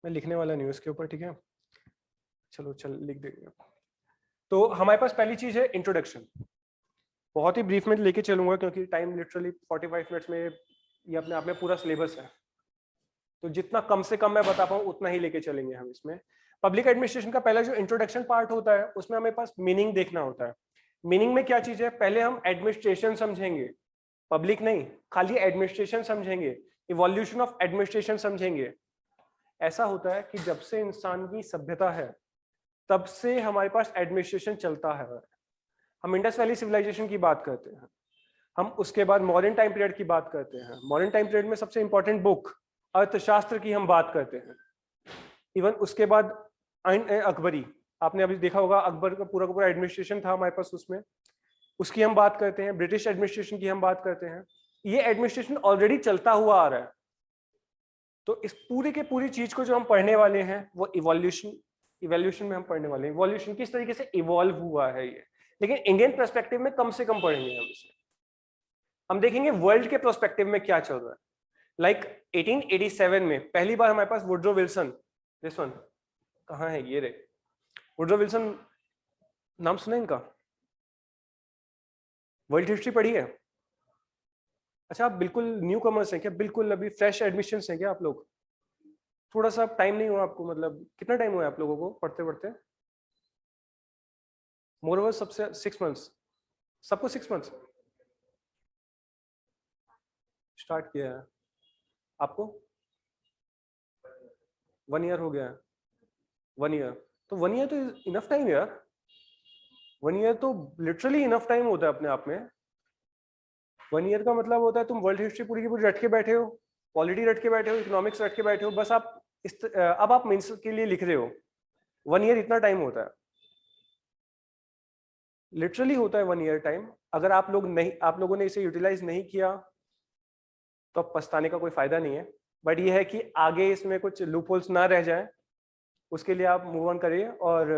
मैं लिखने वाला नहीं उसके ऊपर, ठीक है, चलो चल लिख देंगे। तो हमारे पास पहली चीज है इंट्रोडक्शन, बहुत ही ब्रीफ में लेके चलूंगा क्योंकि टाइम लिटरली 45 मिनट्स में ये अपने आप में पूरा सिलेबस है, तो जितना कम से कम मैं बता पाऊँ उतना ही लेके चलेंगे हम इसमें। पब्लिक एडमिनिस्ट्रेशन का पहला जो इंट्रोडक्शन पार्ट होता है उसमें हमारे पास मीनिंग देखना होता है। मीनिंग में क्या चीज है, पहले हम एडमिनिस्ट्रेशन समझेंगे, पब्लिक नहीं, खाली एडमिनिस्ट्रेशन समझेंगे, इवोल्यूशन ऑफ एडमिनिस्ट्रेशन समझेंगे। ऐसा होता है कि जब से इंसान की सभ्यता है तब से हमारे पास एडमिनिस्ट्रेशन चलता है। हम इंडस वैली सिविलाइजेशन की बात करते हैं, हम उसके बाद मॉडर्न टाइम पीरियड की बात करते हैं, मॉडर्न टाइम पीरियड में सबसे इंपॉर्टेंट बुक अर्थशास्त्र की हम बात करते हैं। इवन उसके बाद अकबरी, आपने अभी देखा होगा अकबर का पूरा एडमिनिस्ट्रेशन था हमारे पास, उसमें उसकी हम बात करते हैं। ब्रिटिश एडमिनिस्ट्रेशन की हम बात करते हैं, ये एडमिनिस्ट्रेशन ऑलरेडी चलता हुआ आ रहा है। तो इस पूरी के पूरी चीज को जो हम पढ़ने वाले हैं वो इवोल्यूशन में हम पढ़ने वाले हैं, इवोल्यूशन किस तरीके से इवॉल्व हुआ है ये, लेकिन इंडियन पर्सपेक्टिव में कम से कम पढ़ेंगे हम इसे। हम देखेंगे वर्ल्ड के पर्सपेक्टिव में क्या चल रहा है। लाइक 1887 में पहली बार हमारे पास वुड्रो विल्सन, दिस वन कहाँ है, ये रे वुड्रो विल्सन, नाम सुना इनका, वर्ल्ड हिस्ट्री पढ़ी है? अच्छा, आप बिल्कुल न्यू कमर्स हैं क्या, बिल्कुल अभी फ्रेश एडमिशन हैं क्या आप लोग? थोड़ा सा टाइम नहीं हुआ आपको, मतलब कितना टाइम हुआ है आप लोगों को पढ़ते पढ़ते? मोर ओवर सबसे 6 मंथ्स, सबको 6 मंथ्स स्टार्ट किया है, आपको 1 ईयर हो गया है। 1 ईयर, तो 1 ईयर तो इनफ टाइम यार, 1 ईयर तो लिटरली इनफ टाइम होता है अपने आप में। 1 ईयर का मतलब होता है तुम वर्ल्ड हिस्ट्री पूरी की पूरी रट के बैठे हो, पॉलिटी रट के बैठे हो, इकोनॉमिक्स रट के बैठे हो, बस आप अब आप मेंस के लिए लिख रहे हो। 1 ईयर इतना टाइम होता है, लिटरली होता है 1 ईयर टाइम। अगर आप लोगों ने इसे यूटिलाइज नहीं किया तो अब पछताने का कोई फायदा नहीं है, बट ये है कि आगे इसमें कुछ लूप होल्स ना रह जाए, उसके लिए आप मूव ऑन करिए और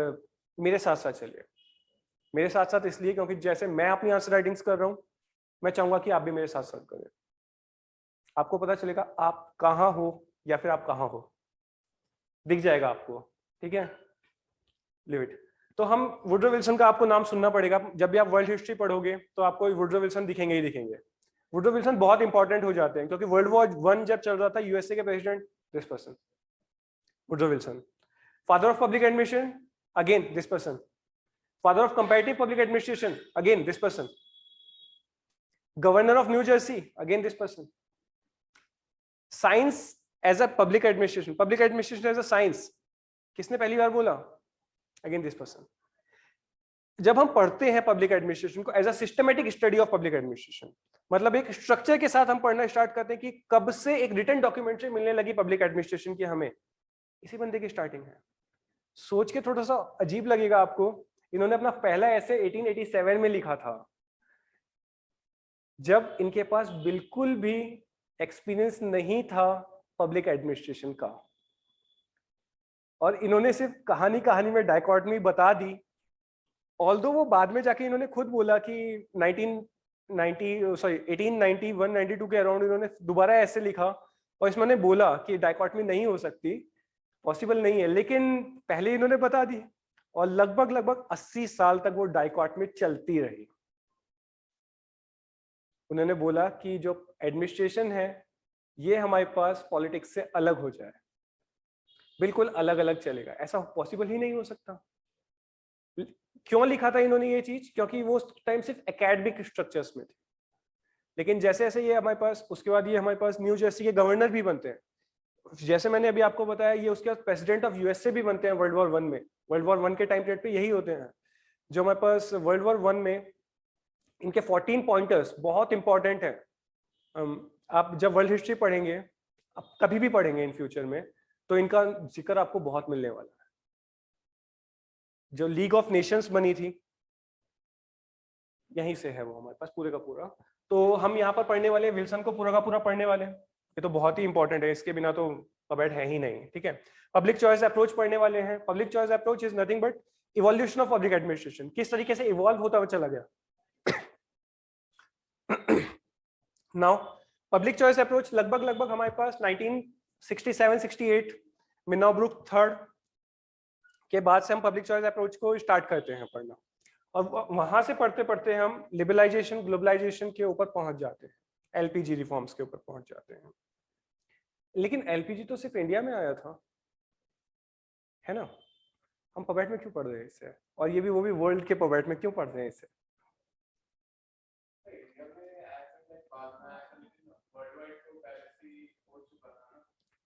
मेरे साथ साथ चलिए। मेरे साथ साथ इसलिए क्योंकि जैसे मैं अपनी आंसर राइटिंग्स कर रहा हूँ, मैं चाहूंगा कि आप भी मेरे साथ साथ करें। आपको पता चलेगा आप कहाँ हो या फिर आप कहाँ हो, दिख जाएगा आपको, ठीक है, लिव इट। तो हम वुडरो विल्सन का आपको नाम सुनना पड़ेगा, जब भी आप वर्ल्ड हिस्ट्री पढ़ोगे तो आपको वुडरो विल्सन दिखेंगे ही दिखेंगे। वुडरो विल्सन बहुत इंपॉर्टेंट हो जाते हैं क्योंकि वर्ल्ड वॉर 1 जब चल रहा था, यूएसए के president this person, Woodrow Wilson. Father of public administration, again this person. Father of comparative public administration, again this person. Governor of New Jersey, again this person. Science as a public administration, public administration as a science, किसने पहली बार बोला? Again this person. जब हम पढ़ते हैं public administration को as a systematic study of public administration, मतलब एक स्ट्रक्चर के साथ हम पढ़ना स्टार्ट करते हैं कि कब से एक रिटन डॉक्यूमेंट्री मिलने लगी पब्लिक एडमिनिस्ट्रेशन की हमें, इसी बंदे की स्टार्टिंग है। सोच के थोड़ा सा अजीब लगेगा आपको, इन्होंने अपना पहला ऐसे 1887 में लिखा था, जब इनके पास बिल्कुल भी एक्सपीरियंस नहीं था पब्लिक एडमिनिस्ट्रेशन का, और इन्होंने सिर्फ कहानी कहानी में डायकॉटमी बता दी। ऑल्दो वो बाद में जाके इन्होंने खुद बोला कि 1891-92 के अराउंड इन्होंने दोबारा ऐसे लिखा और इसमें बोला कि डायकॉटमी नहीं हो सकती, पॉसिबल नहीं है, लेकिन पहले इन्होंने बता दी और लगभग 80 साल तक वो डायकॉटमी चलती रही। उन्होंने बोला कि जो एडमिनिस्ट्रेशन है ये हमारे पास पॉलिटिक्स से अलग हो जाए, बिल्कुल अलग अलग चलेगा, ऐसा पॉसिबल ही नहीं हो सकता। क्यों लिखा था इन्होंने ये चीज? क्योंकि वो टाइम सिर्फ एकेडमिक स्ट्रक्चर्स में थे, लेकिन जैसे जैसे ये हमारे पास, उसके बाद ये हमारे पास न्यू जर्सी के गवर्नर भी बनते हैं, जैसे मैंने अभी आपको बताया, ये उसके बाद प्रेसिडेंट ऑफ यूएसए भी बनते हैं वर्ल्ड वॉर 1 में। वर्ल्ड वॉर 1 के टाइम पीरियड पे यही होते हैं जो हमारे पास वर्ल्ड वॉर 1 में इनके 14 पॉइंटर्स बहुत इंपॉर्टेंट है। आप जब वर्ल्ड हिस्ट्री पढ़ेंगे, आप कभी भी पढ़ेंगे इन फ्यूचर में, तो इनका जिक्र आपको बहुत मिलने वाला है। जो लीग ऑफ नेशंस बनी थी यहीं से है वो हमारे पास पूरे का पूरा। तो हम यहाँ पर पढ़ने वाले विल्सन को पूरा का पूरा पढ़ने वाले हैं, ये तो बहुत ही इंपॉर्टेंट है, इसके बिना तो पबेट है ही नहीं, ठीक है। पब्लिक चॉइस अप्रोच पढ़ने वाले हैं। Public choice approach is nothing but evolution of public administration, किस तरीके से इवॉल्व होता हुआ चला गया। नाउ पब्लिक चॉइस अप्रोच लगभग हमारे पास 1967-68 मिनोब्रुक थर्ड के बाद से हम पब्लिक चॉइस अप्रोच को स्टार्ट करते हैं पढ़ना, और वहां से पढ़ते पढ़ते हम लिबरलाइजेशन ग्लोबलाइजेशन के ऊपर पहुंच जाते हैं, एलपीजी रिफॉर्म्स के ऊपर पहुंच जाते हैं। लेकिन एलपीजी तो सिर्फ इंडिया में आया था, है ना, हम पबेट में क्यों पढ़ रहे हैं इसे, और ये भी वो भी वर्ल्ड के पबेट में क्यों पढ़ रहे हैं इसे?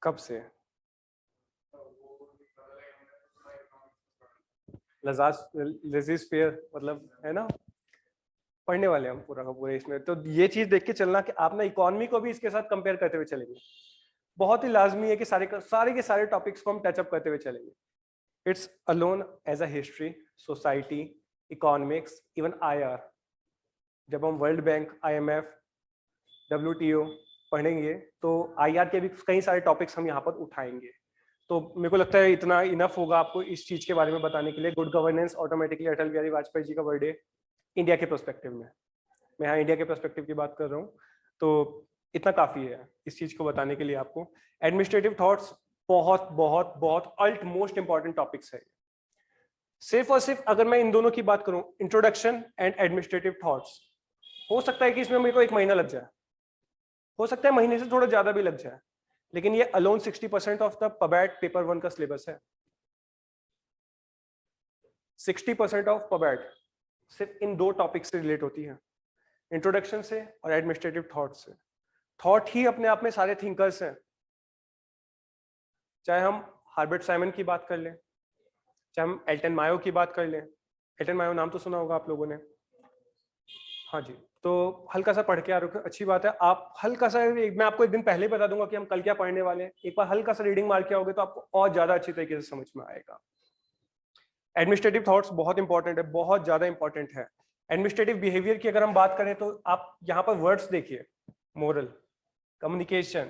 कब से? मतलब है ना, पढ़ने वाले हम पूरा का पूरा इसमें। तो ये चीज देख के चलना कि आप ना इकोनॉमी को भी इसके साथ कंपेयर करते हुए चलेंगे, बहुत ही लाजमी है कि सारे के सारे टॉपिक्स को हम टचअप करते हुए चलेंगे। It's alone as a history, society, economics, even IR। जब हम वर्ल्ड बैंक, IMF, WTO पढ़ेंगे तो IR के भी कई सारे टॉपिक्स हम यहाँ पर उठाएंगे। तो मेरे को लगता है इतना इनफ होगा आपको इस चीज के बारे में बताने के लिए। Good governance automatically Atal Bihari Vajpayee ji का बर्थडे इंडिया के पर्सपेक्टिव में, मैं यहाँ इंडिया के पर्सपेक्टिव की बात कर रहा हूँ, तो इतना काफी है इस चीज को बताने के लिए आपको। एडमिनिस्ट्रेटिव थॉट्स बहुत बहुत बहुत अल्ट मोस्ट इंपॉर्टेंट टॉपिक्स है। सिर्फ और सिर्फ अगर मैं इन दोनों की बात करूं, इंट्रोडक्शन एंड एडमिनिस्ट्रेटिव थॉट्स, हो सकता है कि इसमें मेरे को 1 महीना लग जाए, हो सकता है महीने से थोड़ा ज्यादा भी लग जाए, लेकिन ये अलोन 60% ऑफ द पबैट पेपर 1 का सिलेबस है। 60% ऑफ पबैट सिर्फ इन 2 टॉपिक से रिलेट होती है, इंट्रोडक्शन से और एडमिनिस्ट्रेटिव थॉट से। थॉट ही अपने आप में सारे थिंकर्स हैं, चाहे हम हार्बर्ट साइमन की बात कर लें, चाहे हम एल्टन मायो की बात कर लें। एल्टन मायो नाम तो सुना होगा आप लोगों ने, हाँ जी। तो हल्का सा पढ़ के आ रहे, अच्छी बात है। आप हल्का सा, मैं आपको एक दिन पहले ही बता दूंगा कि हम कल क्या पढ़ने वाले हैं, एक बार हल्का सा रीडिंग मार के आओगे तो आपको और ज्यादा अच्छी तरीके से समझ में आएगा। एडमिनिस्ट्रेटिव थॉट्स बहुत इंपॉर्टेंट है, बहुत ज्यादा इंपॉर्टेंट है। एडमिनिस्ट्रेटिव बिहेवियर की अगर हम बात करें तो आप यहाँ पर वर्ड्स देखिए, moral, communication,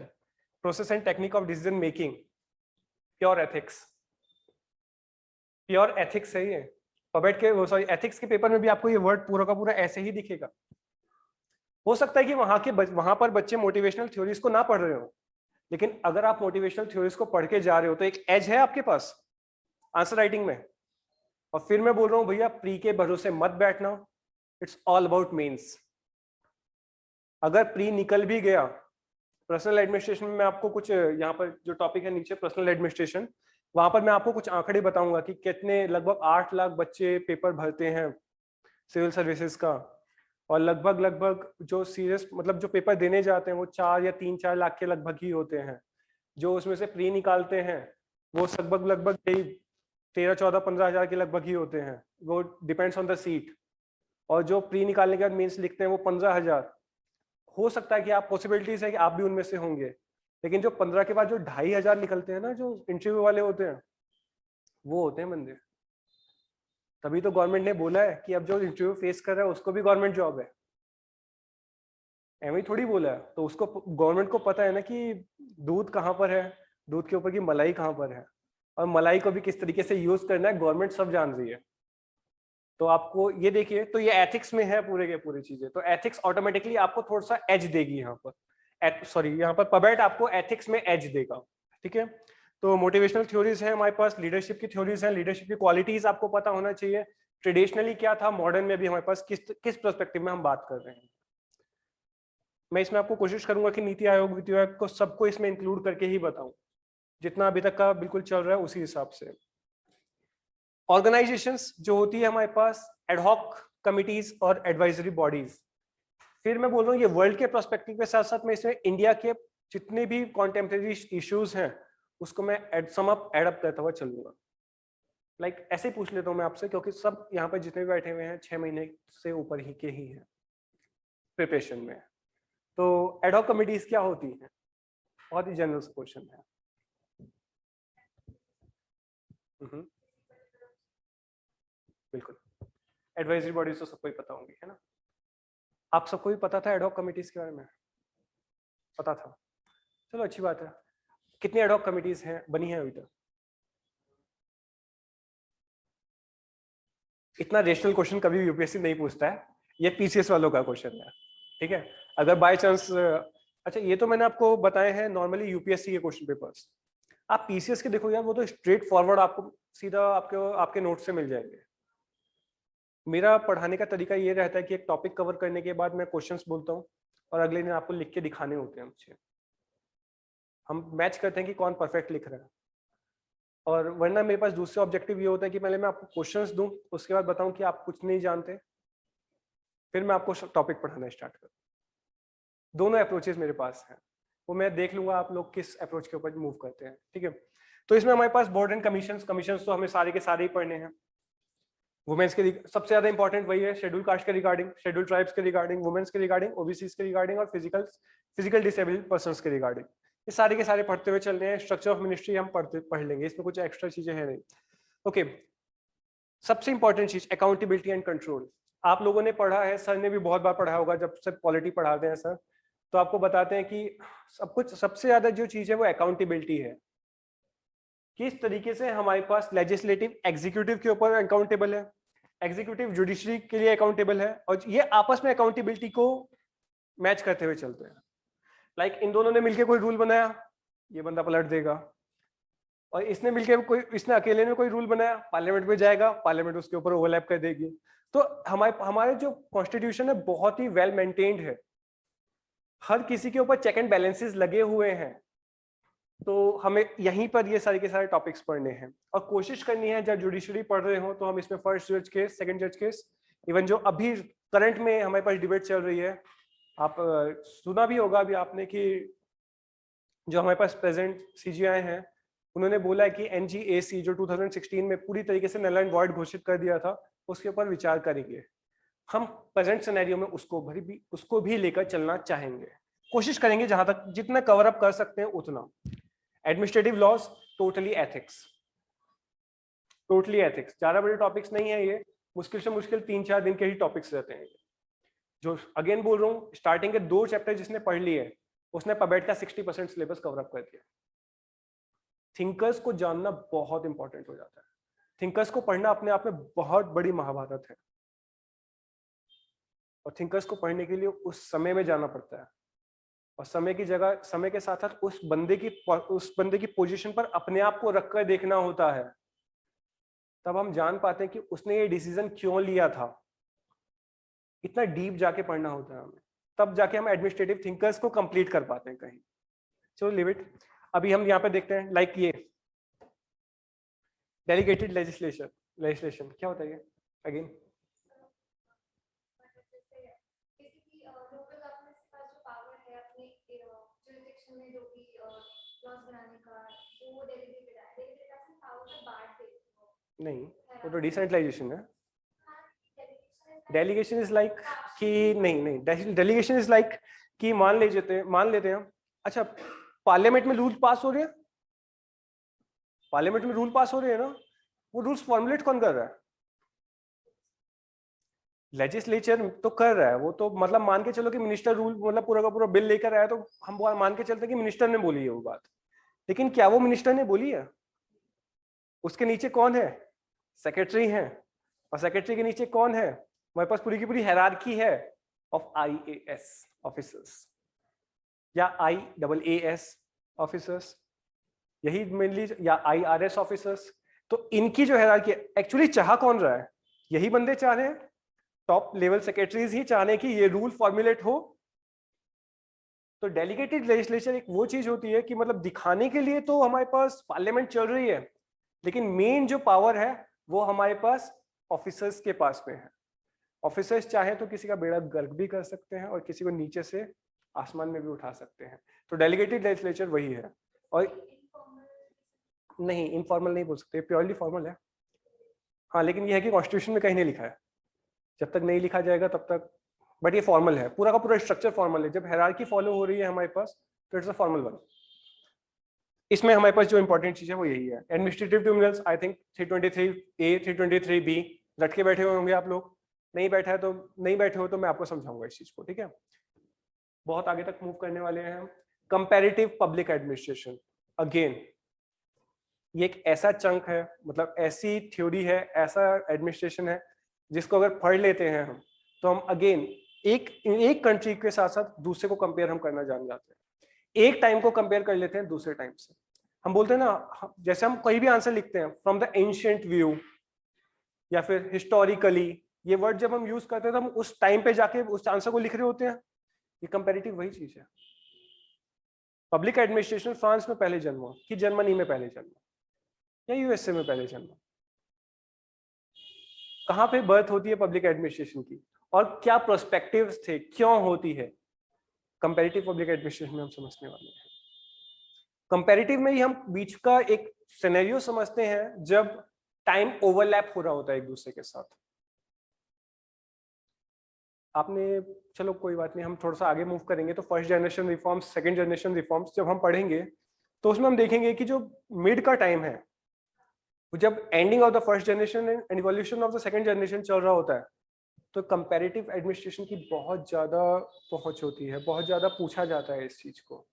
process and technique of decision making, pure ethics. Pure ethics है ये, पबेट के एथिक्स के पेपर में भी आपको ये वर्ड पूरा का पूरा ऐसे ही दिखेगा। हो सकता है कि वहां पर बच्चे मोटिवेशनल थ्योरीज को ना पढ़ रहे हो, लेकिन अगर आप मोटिवेशनल थ्योरीज को पढ़ के जा रहे हो तो एक एज है आपके पास आंसर राइटिंग में, और फिर मैं बोल रहा हूँ भैया प्री के भरोसे मत बैठना, इट्स ऑल अबाउट मेंस। अगर प्री निकल भी गया, पर्सनल एडमिनिस्ट्रेशन में मैं आपको कुछ यहाँ पर जो टॉपिक है नीचे पर्सनल एडमिनिस्ट्रेशन, वहां पर मैं आपको कुछ आंकड़े बताऊंगा कि कितने, लगभग 8 लाख बच्चे पेपर भरते हैं सिविल सर्विसेज का, और लगभग जो सीरियस मतलब जो पेपर देने जाते हैं वो 4 या 3-4 लाख के लगभग ही होते हैं। जो उसमें से प्री निकालते हैं वो लगभग यही 13-14-15 हजार के लगभग ही होते हैं, वो डिपेंड्स ऑन द सीट। और जो प्री निकालने के बाद मेंस लिखते हैं वो 15,000। हो सकता है कि आप, पॉसिबिलिटीज है कि आप भी उनमें से होंगे, लेकिन जो 15 के बाद जो 2,500 निकलते हैं ना, जो इंटरव्यू वाले होते हैं, वो होते हैं बंदे। तभी तो गवर्नमेंट ने बोला है कि अब जो इंटरव्यू फेस कर रहा है उसको भी गवर्नमेंट जॉब है, एवं थोड़ी बोला है। तो उसको, गवर्नमेंट को पता है ना कि दूध कहाँ पर है, दूध के ऊपर की मलाई कहाँ पर है, और मलाई को भी किस तरीके से यूज करना है गवर्नमेंट सब जान रही है। तो आपको ये देखिए, तो ये एथिक्स में है पूरे के पूरी चीजें, तो एथिक्स ऑटोमेटिकली आपको थोड़ा सा एज देगी यहाँ पर, सॉरी यहाँ पर पबेट आपको एथिक्स में एज देगा, ठीक है। तो मोटिवेशनल थ्योरीज है हमारे पास, लीडरशिप की थ्योरीज है, लीडरशिप की क्वालिटीज आपको पता होना चाहिए, ट्रेडिशनली क्या था, मॉडर्न में भी हमारे पास किस पर्सपेक्टिव में हम बात कर रहे हैं। मैं इसमें आपको कोशिश करूंगा कि नीति आयोग वित्त आयोग को सबको इसमें इंक्लूड करके ही बताऊं, जितना अभी तक का बिल्कुल चल रहा है उसी हिसाब से। ऑर्गेनाइजेशंस जो होती है हमारे पास, एडहॉक कमिटीज और एडवाइजरी बॉडीज। फिर मैं बोल रहा हूँ ये वर्ल्ड के पर्सपेक्टिव के साथ साथ मैं इसमें इंडिया के जितने भी कॉन्टेम्परेरी इश्यूज हैं उसको मैं सम अप एड अप करता हुआ चलूंगा। लाइक ऐसे ही पूछ लेता हूँ मैं आपसे, क्योंकि सब यहाँ पर जितने भी बैठे हुए हैं 6 महीने से ऊपर ही के ही हैं प्रिपरेशन में। तो एडहॉक कमिटीज क्या होती हैं, बहुत ही जनरल क्वेश्चन है। बिल्कुल, एडवाइजरी बॉडीज तो सबको ही पता होंगी, है ना। आप सबको भी पता था एडहॉक कमिटीज के बारे में? पता था, चलो अच्छी बात है। कितनी एडहॉक कमिटीज हैं बनी है अभी तक? इतना रेशनल क्वेश्चन कभी यूपीएससी नहीं पूछता है, ये पीसीएस वालों का क्वेश्चन है, ठीक है। अगर बाय चांस, अच्छा ये तो मैंने आपको बताए हैं नॉर्मली यूपीएससी के क्वेश्चन पेपर्स। आप पीसीएस के देखो यार, वो तो स्ट्रेट फॉरवर्ड आपको सीधा आपके नोट से मिल जाएंगे। मेरा पढ़ाने का तरीका ये रहता है कि एक टॉपिक कवर करने के बाद मैं क्वेश्चंस बोलता हूँ और अगले दिन आपको लिख के दिखाने होते हैं मुझे। हम मैच करते हैं कि कौन परफेक्ट लिख रहा है। और वरना मेरे पास दूसरा ऑब्जेक्टिव ये होता है कि पहले मैं आपको क्वेश्चंस दूं, उसके बाद बताऊं कि आप कुछ नहीं जानते, फिर मैं आपको टॉपिक पढ़ाना स्टार्ट करूं। दोनों अप्रोचेस मेरे पास हैं, वो मैं देख लूंगा आप लोग किस अप्रोच के ऊपर मूव करते हैं, ठीक है। तो इसमें हमारे पास बोर्ड एंड कमीशन तो हमें सारे के सारे ही पढ़ने हैं। वुमेन्स के सबसे ज्यादा इंपॉर्टेंट वही है, शेड्यूल कास्ट के रिगार्डिंग, शेड्यूल ट्राइब्स के रिगार्डिंग, वुमेन्स के रिगार्डिंग, ओबीसी के रिगार्डिंग, और फिजिकल डिसेबल्ड पर्संस के रिगार्डिंग। ये सारे के सारे पढ़ते हुए चल रहे हैं। स्ट्रक्चर ऑफ मिनिस्ट्री हम पढ़ लेंगे, इसमें कुछ एक्स्ट्रा चीजें हैं नहीं। ओके, सबसे इंपॉर्टेंट चीज अकाउंटेबिलिटी एंड कंट्रोल। आप लोगों ने पढ़ा है, सर ने भी बहुत बार पढ़ा होगा, जब से पॉलिटी पढ़ाते हैं सर, तो आपको बताते हैं कि सब कुछ सबसे ज्यादा जो चीज है वो अकाउंटेबिलिटी है। किस तरीके से हमारे पास लेजिस्लेटिव एग्जीक्यूटिव के ऊपर अकाउंटेबल है, एग्जीक्यूटिव जुडिशरी के लिए अकाउंटेबल है, और ये आपस में अकाउंटेबिलिटी को मैच करते हुए चलते हैं। लाइक इन दोनों ने मिलकर कोई रूल बनाया, ये बंदा पलट देगा, और इसने मिलकर इसने अकेले ने कोई रूल बनाया, पार्लियामेंट में जाएगा, पार्लियामेंट उसके ऊपर ओवरलैप कर देगी। तो हमारे जो कॉन्स्टिट्यूशन है बहुत ही वेल मेंटेन्ड है, हर किसी के ऊपर चेक एंड बैलेंसेस लगे हुए हैं। तो हमें यहीं पर ये सारे के सारे टॉपिक्स पढ़ने हैं, और कोशिश करनी है जब जुडिशरी पढ़ रहे हो तो हम इसमें फर्स्ट जज केस, सेकंड जज केस, इवन जो अभी करंट में हमारे पास डिबेट चल रही है, आप सुना भी होगा अभी आपने कि जो हमारे पास प्रेजेंट सीजीआई हैं, उन्होंने बोला है कि एनजीएसी जो 2016 में पूरी तरीके से नल एंड वॉइड घोषित कर दिया था, उसके ऊपर विचार करेंगे। हम प्रेजेंट सिनेरियो में उसको भी लेकर चलना चाहेंगे, कोशिश करेंगे जहां तक जितना कवर अप कर सकते हैं उतना। एडमिनिस्ट्रेटिव लॉज, टोटली एथिक्स, ज्यादा बड़े टॉपिक्स नहीं है ये, मुश्किल से मुश्किल 3-4 दिन के ही टॉपिक्स रहते हैं। जो अगेन बोल रहा हूँ, स्टार्टिंग के 2 चैप्टर जिसने पढ़ लिए उसने पबेट का 60% सिलेबस कवर अप कर दिया। थिंकर्स को जानना बहुत इंपॉर्टेंट हो जाता है, थिंकर्स को पढ़ना अपने आप में बहुत बड़ी महाभारत है, और थिंकर्स को पढ़ने के लिए उस समय में जाना पड़ता है, और समय की जगह, समय के साथ साथ उस बंदे की पोजीशन पर अपने आप को रखकर देखना होता है, तब हम जान पाते हैं कि उसने ये डिसीजन क्यों लिया था। इतना डीप जाके पढ़ना होता है हमें, तब जाके हम एडमिनिस्ट्रेटिव थिंकर्स को कंप्लीट कर पाते हैं कहीं। चलो लिव इट। अभी हम यहाँ पे देखते हैं लाइक ये डेलीगेटेड लेजिस्लेशन क्या होता है ये अगेन? नहीं, वो तो डिसेंट्रलाइजेशन है। डेलीगेशन इज लाइक कि नहीं, डेलीगेशन इज लाइक कि मान लेते हैं अच्छा पार्लियामेंट में रूल पास हो रहे हैं, पार्लियामेंट में रूल पास हो रहे हैं ना, वो रूल्स फॉर्मुलेट कौन कर रहा है? लेजिस्लेचर तो कर रहा है वो तो, मतलब मान के चलो कि मिनिस्टर रूल मतलब पूरा का पूरा बिल लेकर आया तो हम मान के चलते हैं कि मिनिस्टर ने बोली है वो बात, लेकिन क्या वो मिनिस्टर ने बोली है? उसके नीचे कौन है? सेक्रेटरी है, और सेक्रेटरी के नीचे कौन है? हमारे पास पूरी की पूरी हायरार्की है ऑफ IAS ऑफिसर्स या IAAS ऑफिसर्स, यही मेनली, या IRS ऑफिसर्स। तो इनकी जो हायरार्की एक्चुअली चाह कौन रहा है? यही बंदे चाह रहे हैं, टॉप लेवल सेक्रेटरीज ही चाह रहे हैं कि ये रूल फॉर्मुलेट हो। तो डेलीगेटेड लेजिस्लेचर एक वो चीज होती है कि मतलब दिखाने के लिए तो हमारे पास पार्लियामेंट चल रही है, लेकिन मेन जो पावर है वो हमारे पास ऑफिसर्स के पास में है। ऑफिसर्स चाहे तो किसी का बेड़ा गर्क भी कर सकते हैं और किसी को नीचे से आसमान में भी उठा सकते हैं। तो डेलीगेटेड लेजिस्लेचर वही है। और नहीं, इनफॉर्मल नहीं बोल सकते, प्योरली फॉर्मल है। हाँ, लेकिन यह है कि कॉन्स्टिट्यूशन में कहीं नहीं लिखा है, जब तक नहीं लिखा जाएगा तब तक, बट ये फॉर्मल है, पूरा का पूरा स्ट्रक्चर फॉर्मल है। जब हायरार्की फॉलो हो रही है हमारे पास तो इट्स अ फॉर्मल वन। इसमें हमारे पास जो इंपॉर्टेंट चीज है वो यही है। Administrative tribunals I think 323A 323B रट के बैठे हुए होंगे आप लोग, नहीं बैठा है तो नहीं बैठे हो तो मैं आपको समझाऊंगा इस चीज को, ठीक है? बहुत आगे तक मूव करने वाले हैं हम। कंपैरेटिव पब्लिक एडमिनिस्ट्रेशन, अगेन ये एक ऐसा चंक है, मतलब ऐसी थ्योरी है, ऐसा एडमिनिस्ट्रेशन है जिसको अगर पढ़ लेते हैं हम तो हम अगेन एक कंट्री के साथ साथ दूसरे को कंपेयर हम करना जान जाते हैं। एक टाइम को कंपेयर कर लेते हैं दूसरे टाइम से। हम बोलते हैं ना, जैसे हम कोई भी आंसर लिखते हैं फ्रॉम द एंशिएंट व्यू या फिर हिस्टोरिकली, ये वर्ड जब हम यूज करते हैं तो हम उस टाइम पे जाके उस आंसर को लिख रहे होते हैं। ये कंपैरेटिव वही चीज है। पब्लिक एडमिनिस्ट्रेशन फ्रांस में पहले जन्मा कि जर्मनी में पहले जन्मा या USA में पहले जन्मा? कहाँ पे बर्थ होती है पब्लिक एडमिनिस्ट्रेशन की, और क्या प्रोस्पेक्टिव्स थे, क्यों होती है? कंपैरेटिव पब्लिक एडमिनिस्ट्रेशन में हम समझने वाले हैं। कंपैरेटिव में ही हम बीच का एक सिनेरियो समझते हैं जब टाइम ओवरलैप हो रहा होता है एक दूसरे के साथ। आपने, चलो कोई बात नहीं, हम थोड़ा सा आगे मूव करेंगे तो first generation reforms, second generation reforms जब हम पढ़ेंगे तो उसमें हम देखेंगे कि जो मिड का टाइम है, जब ending of the first generation and evolution of the second generation चल रहा होता है, तो कंपैरेटिव एडमिनिस्ट्रेशन की बहुत ज्यादा पहुंच होती है, बहुत ज्यादा पूछा जाता है इस चीज को,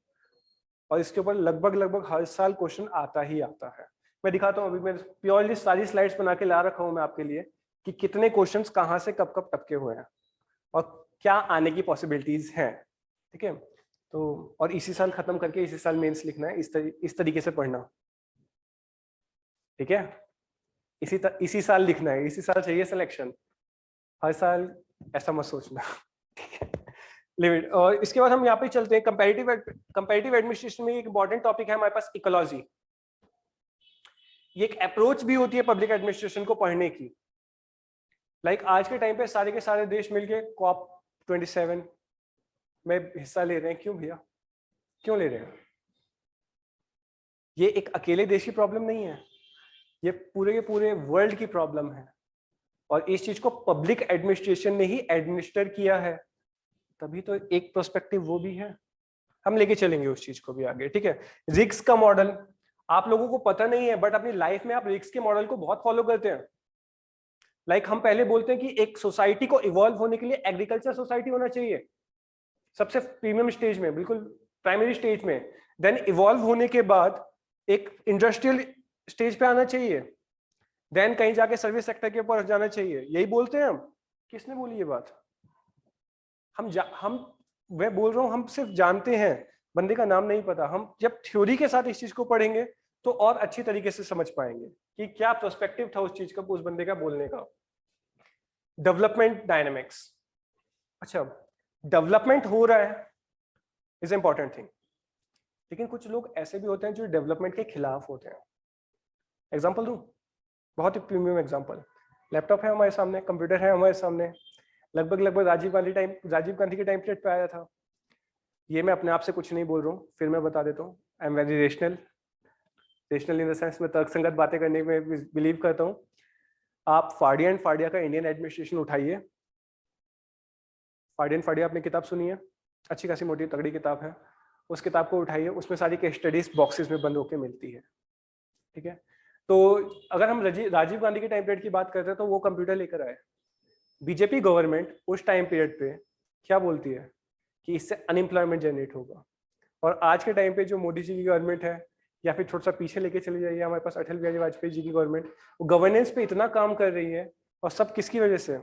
और इसके ऊपर लगभग हर साल क्वेश्चन आता ही आता है। मैं दिखाता हूँ, अभी मैं प्योरली सारी स्लाइड्स बना के ला रखा हूँ मैं आपके लिए कि कितने क्वेश्चंस कहाँ से कब कब टपके हुए हैं और क्या आने की पॉसिबिलिटीज हैं, ठीक है? तो और इसी साल खत्म करके इसी साल मेंस लिखना है, इस तरीके से पढ़ना, ठीक है? इसी साल लिखना है, इसी साल चाहिए सिलेक्शन, हर साल ऐसा मत सोचना। लिमिट। और इसके बाद हम यहाँ पे चलते हैं कंपैरेटिव एडमिनिस्ट्रेशन में एक इंपॉर्टेंट टॉपिक है हमारे पास, इकोलॉजी। ये एक अप्रोच भी होती है पब्लिक एडमिनिस्ट्रेशन को पढ़ने की। लाइक आज के टाइम पे सारे के सारे देश मिलके COP27 में हिस्सा ले रहे हैं। क्यों भैया, क्यों ले रहे हैं? ये एक अकेले देश की प्रॉब्लम नहीं है, ये पूरे के पूरे वर्ल्ड की प्रॉब्लम है, और इस चीज को पब्लिक एडमिनिस्ट्रेशन ने ही एडमिनिस्टर किया है, तभी तो एक पर्सपेक्टिव वो भी है। हम लेके चलेंगे उस चीज को भी आगे, ठीक है? रिक्स का मॉडल आप लोगों को पता नहीं है, बट अपनी लाइफ में आप रिक्स के मॉडल को बहुत फॉलो करते हैं। लाइक हम पहले बोलते हैं कि एक सोसाइटी को इवॉल्व होने के लिए एग्रीकल्चर सोसाइटी होना चाहिए सबसे प्रीमियम स्टेज में, बिल्कुल प्राइमरी स्टेज में। देन इवॉल्व होने के बाद एक इंडस्ट्रियल स्टेज पे आना चाहिए, देन कहीं जाके सर्विस सेक्टर के ऊपर जाना चाहिए। यही बोलते हैं हम। किसने बोली ये बात? हम मैं बोल रहा हूँ, हम सिर्फ जानते हैं, बंदे का नाम नहीं पता। हम जब थ्योरी के साथ इस चीज को पढ़ेंगे तो और अच्छी तरीके से समझ पाएंगे कि क्या पर्सपेक्टिव था उस चीज का, उस बंदे का बोलने का। डेवलपमेंट डायनेमिक्स, अच्छा डेवलपमेंट हो रहा है इज इंपॉर्टेंट थिंग, लेकिन कुछ लोग ऐसे भी होते हैं जो डेवलपमेंट के खिलाफ होते हैं। एग्जांपल दूं, बहुत ही प्रीमियम एग्जांपल, लैपटॉप है हमारे सामने, कंप्यूटर है हमारे सामने, लगभग राजीव गांधी के टाइम पीरियड पे आया था। ये मैं अपने आप से कुछ नहीं बोल रहा हूँ, फिर मैं बता देता हूँ, I am very rational in the sense में तर्कसंगत बातें करने में बिलीव करता हूँ। आप फाड़िया एंड फाड़िया का इंडियन एडमिनिस्ट्रेशन उठाइए, फाड़िया एंड फाड़िया आपने किताब सुनी है, अच्छी खासी मोटी तगड़ी किताब है, उस किताब को उठाइए, उसमें सारी केस स्टडीज बॉक्सेस में बंद होकर मिलती है, ठीक है। तो अगर हम राजीव गांधी के टाइम पीरियड की बात करते हैं तो वो कंप्यूटर लेकर आए। बीजेपी गवर्नमेंट उस टाइम पीरियड पे क्या बोलती है कि इससे अनएम्प्लॉयमेंट जनरेट होगा, और आज के टाइम पे जो मोदी जी की गवर्नमेंट है, या फिर थोड़ा सा पीछे लेके चले जाइए हमारे पास अटल बिहारी वाजपेयी जी की गवर्नमेंट, वो गवर्नेंस पे इतना काम कर रही है, और सब किसकी वजह से?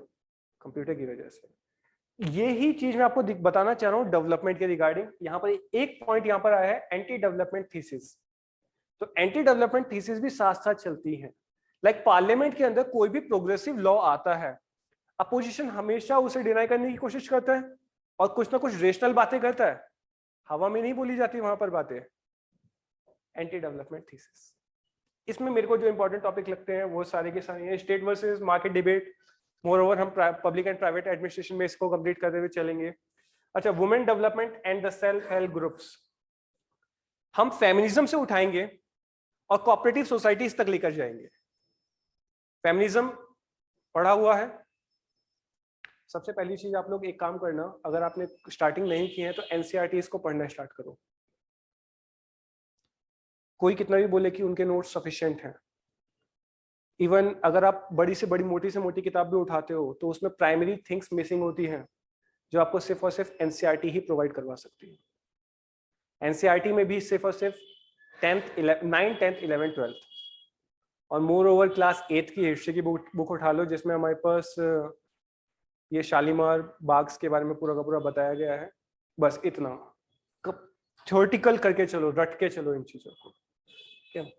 कंप्यूटर की वजह से। ये ही चीज मैं आपको बताना चाह रहा हूँ डेवलपमेंट के रिगार्डिंग। यहाँ पर एक पॉइंट यहाँ पर आया है, एंटी डेवलपमेंट थीसिस। तो एंटी डेवलपमेंट थीसिस भी साथ साथ चलती है। लाइक पार्लियामेंट के अंदर कोई भी प्रोग्रेसिव लॉ आता है, अपोजिशन हमेशा उसे डिनाई करने की कोशिश करता है और कुछ ना कुछ रेशनल बातें करता है, हवा में नहीं बोली जाती वहां पर बातें। एंटी डेवलपमेंट थीसिस, इसमें मेरे को जो इंपॉर्टेंट टॉपिक लगते हैं वो सारे के सारे हैं। State versus market debate, more over हम पब्लिक एंड प्राइवेट एडमिनिस्ट्रेशन में इसको कंप्लीट करते हुए चलेंगे। अच्छा, women development and the self help groups, हम फेमिनिज्म से उठाएंगे और कोऑपरेटिव सोसाइटीज तक लेकर जाएंगे। फेमिनिज्म पढ़ा हुआ है, सबसे पहली चीज आप लोग एक काम करना, अगर आपने स्टार्टिंग नहीं की है तो एनसीईआरटीज को पढ़ना स्टार्ट करो। कोई कितना भी बोले कि उनके नोट्स सफिशिएंट हैं, इवन अगर आप बड़ी से बड़ी मोटी से मोटी किताब भी उठाते हो तो उसमें प्राइमरी थिंग्स मिसिंग होती हैं जो आपको सिर्फ और सिर्फ एनसीईआरटी ही प्रोवाइड करवा सकती है। एनसीईआरटी में भी सिर्फ और सिर्फ 9th 10th 11th 12th और मोर ओवर क्लास 8th की हिस्ट्री की बुक उठा लो, जिसमें हमारे पास ये शालीमार बाग्स के बारे में पूरा का पूरा बताया गया है। बस इतना थ्योरेटिकल करके चलो, रट के चलो इन चीजों को, ठीक है।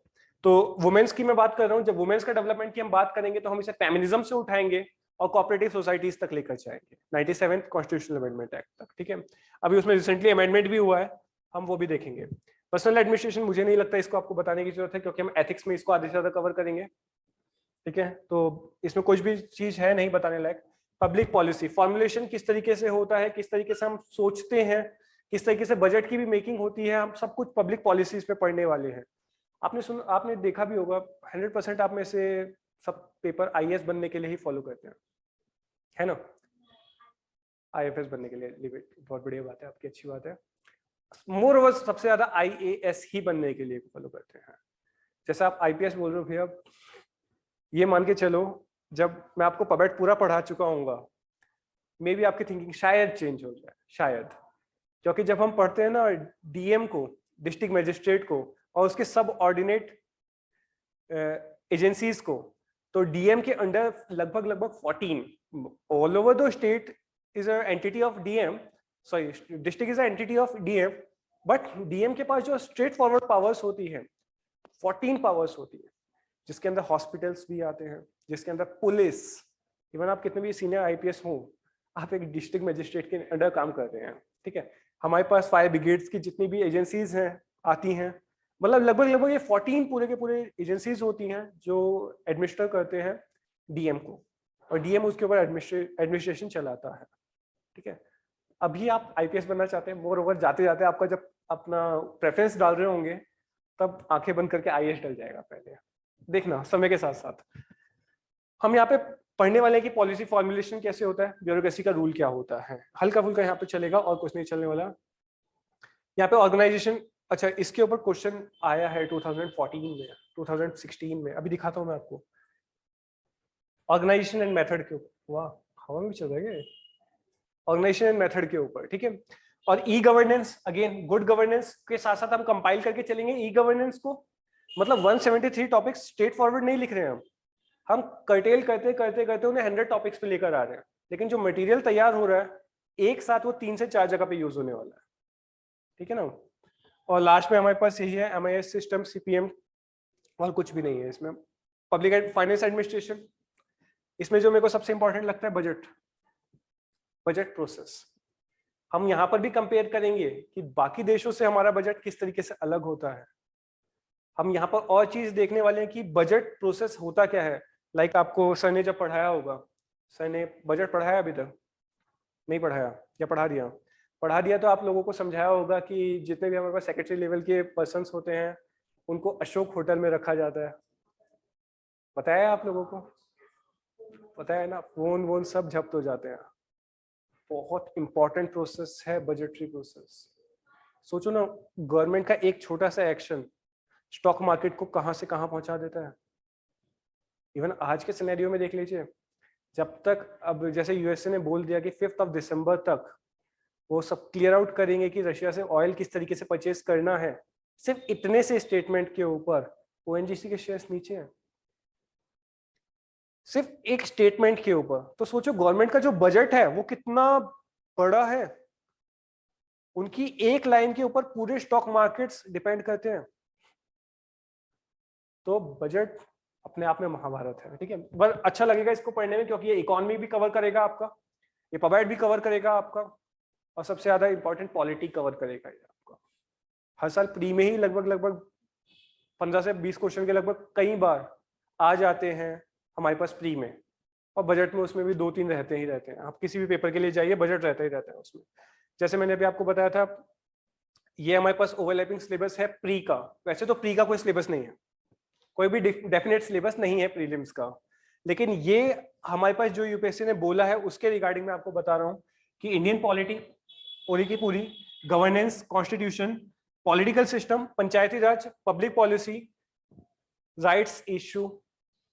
तो वुमेन्स की मैं बात कर रहा हूँ, जब वुमेन्स का डेवलपमेंट की हम बात करेंगे तो हम इसे फेमिनिज्म से उठाएंगे और कोऑपरेटिव सोसाइटीज तक लेकर जाएंगे 97th कॉन्स्टिट्यूशनल अमेंडमेंट एक्ट तक, ठीक है। अभी उसमें रिसेंटली अमेंडमेंट भी हुआ है, हम वो भी देखेंगे। पर्सनल एडमिनिस्ट्रेशन मुझे नहीं लगता इसको आपको बताने की जरूरत है, क्योंकि हम एथिक्स में इसको आधे से ज्यादा कवर करेंगे, ठीक है। तो इसमें कुछ भी चीज है नहीं बताने लायक। पब्लिक पॉलिसी फॉर्मुलेशन किस तरीके से होता है, किस तरीके से हम सोचते हैं, किस तरीके से बजट की भी मेकिंग होती है, हम सब कुछ पब्लिक पॉलिसीज पे पढ़ने वाले हैं। आपने देखा भी होगा 100% आप में से सब पेपर आईएएस बनने के लिए ही फॉलो करते हैं, है ना। आईएफएस बनने के लिए बहुत बढ़िया बात है आपकी, अच्छी बात है। मोर ओवर सबसे ज्यादा आईएएस ही बनने के लिए फॉलो करते हैं। जैसे आप आईपीएस बोल रहे हो भैया, ये मान के चलो जब मैं आपको पबेट पूरा पढ़ा चुका हूँगा, मे बी आपकी थिंकिंग शायद चेंज हो जाए, शायद। क्योंकि जब हम पढ़ते हैं ना डीएम को, डिस्ट्रिक्ट मजिस्ट्रेट को, और उसके सब ऑर्डिनेट एजेंसीज को, तो डीएम के अंडर लगभग 14 all over the state is a entity of DM, sorry district is a entity of DM, but DM के पास जो स्ट्रेट फॉरवर्ड पावर्स होती है 14 पावर्स होती है, जिसके अंदर हॉस्पिटल्स भी आते हैं, जिसके अंदर पुलिस, इवन आप कितने भी सीनियर आईपीएस हो, आप एक डिस्ट्रिक्ट मजिस्ट्रेट के अंडर काम कर रहे हैं, ठीक है। हमारे पास फायर ब्रिगेड्स की जितनी भी एजेंसीज हैं आती हैं, मतलब लगभग ये 14 पूरे के पूरे एजेंसीज होती हैं जो एडमिनिस्टर करते हैं डीएम को, और डीएम उसके ऊपर एडमिनिस्ट्रेशन चलाता है, ठीक है। अभी आप आईपीएस बनना चाहते हैं, मोर ओवर जाते जाते आपका जब अपना प्रेफरेंस डाल रहे होंगे तब आंखें बंद करके आईएएस डल जाएगा, पहले देखना समय के साथ साथ। हम यहाँ पे पढ़ने वाले की पॉलिसी फॉर्मुलेशन कैसे होता है, ब्यूरोक्रेसी का रूल क्या होता है, हल्का फुल्का यहाँ पे चलेगा और कुछ नहीं चलने वाला। यहाँ पे ऑर्गेनाइजेशन, अच्छा इसके ऊपर क्वेश्चन आया है 2014 में, 2016 में, अभी दिखाता हूँ मैं आपको। ऑर्गेनाइजेशन एंड मेथड के ऊपर, वाह हवा में भी चल रहा है, ऑर्गेनाइजेशन एंड मेथड के ऊपर, ठीक है। और e governance, again good governance के साथ साथ हम कंपाइल करके चलेंगे ई गवर्नेंस को। मतलब 173 टॉपिक्स स्ट्रेट फॉरवर्ड नहीं लिख रहे हैं हम कर्टेल करते करते करते उन्हें 100 टॉपिक्स पे लेकर आ रहे हैं, लेकिन जो मटेरियल तैयार हो रहा है एक साथ वो 3 से 4 जगह पे यूज होने वाला है, ठीक है ना। और लास्ट में हमारे पास यही है MIS सिस्टम CPM और कुछ भी नहीं है इसमें। पब्लिक एंड फाइनेंस एडमिनिस्ट्रेशन, इसमें जो मेरे को सबसे इंपॉर्टेंट लगता है बजट, बजट प्रोसेस। हम यहाँ पर भी कंपेयर करेंगे कि बाकी देशों से हमारा बजट किस तरीके से अलग होता है। हम यहाँ पर और चीज देखने वाले हैं कि बजट प्रोसेस होता क्या है। लाइक आपको सर ने जब पढ़ाया होगा, सर ने बजट पढ़ाया अभी तक नहीं पढ़ाया या पढ़ा दिया? पढ़ा दिया तो आप लोगों को समझाया होगा कि जितने भी हमारे पास सेक्रेटरी लेवल के पर्सन्स होते हैं उनको अशोक होटल में रखा जाता है। बताया आप लोगों को? पता है ना, फोन वोन सब जब्त हो जाते हैं। बहुत इंपॉर्टेंट प्रोसेस है बजटरी प्रोसेस। सोचो ना, गवर्नमेंट का एक छोटा सा एक्शन स्टॉक मार्केट को कहां से कहां पहुंचा देता है। इवन आज के सिनेरियो में देख लीजिए, जब तक अब जैसे यूएसए ने बोल दिया कि 5 दिसंबर तक वो सब क्लियर आउट करेंगे कि रशिया से ऑयल किस तरीके से परचेज करना है, सिर्फ इतने से स्टेटमेंट के ऊपर ओएनजीसी के शेयर्स नीचे हैं, सिर्फ एक स्टेटमेंट के ऊपर। तो सोचो गवर्नमेंट का जो बजट है वो कितना बड़ा है। उनकी एक लाइन के ऊपर पूरे स्टॉक मार्केट्स डिपेंड करते हैं। तो बजट अपने आप में महाभारत है, ठीक है। बस अच्छा लगेगा इसको पढ़ने में क्योंकि ये इकोनॉमी भी कवर करेगा आपका, ये पब्लिक भी कवर करेगा आपका, और सबसे ज्यादा इंपॉर्टेंट पॉलिटी कवर करेगा ये आपका। हर साल प्री में ही लगभग 15 से 20 क्वेश्चन के लगभग कई बार आ जाते हैं हमारे पास प्री में, और बजट में उसमें भी 2-3 रहते ही रहते हैं। आप किसी भी पेपर के लिए जाइए, बजट रहता ही रहता है उसमें। जैसे मैंने अभी आपको बताया था, ये हमारे पास ओवरलैपिंग सिलेबस है प्री का। वैसे तो प्री का कोई सिलेबस नहीं है, कोई भी डेफिनेट सिलेबस नहीं है प्रीलिम्स का, लेकिन ये हमारे पास जो यूपीएससी ने बोला है उसके रिगार्डिंग मैं आपको बता रहा हूँ कि इंडियन पॉलिटी पूरी की पूरी, गवर्नेंस, कॉन्स्टिट्यूशन, पॉलिटिकल सिस्टम, पंचायती राज, पब्लिक पॉलिसी, राइट्स इश्यू,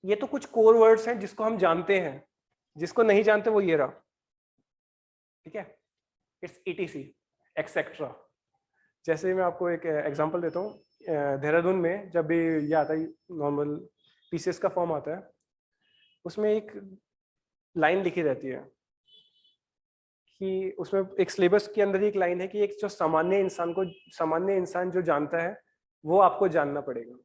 ये तो कुछ कोर वर्ड्स हैं जिसको हम जानते हैं। जिसको नहीं जानते वो ये रहा, ठीक है, इट्स ईटीसी एक्सेट्रा। जैसे मैं आपको एक एग्जांपल देता हूँ, देहरादून में जब भी ये आता है नॉर्मल पीसीएस का फॉर्म आता है, उसमें एक लाइन लिखी रहती है कि उसमें एक सिलेबस के अंदर ही एक लाइन है कि एक जो सामान्य इंसान जो जानता है वो आपको जानना पड़ेगा।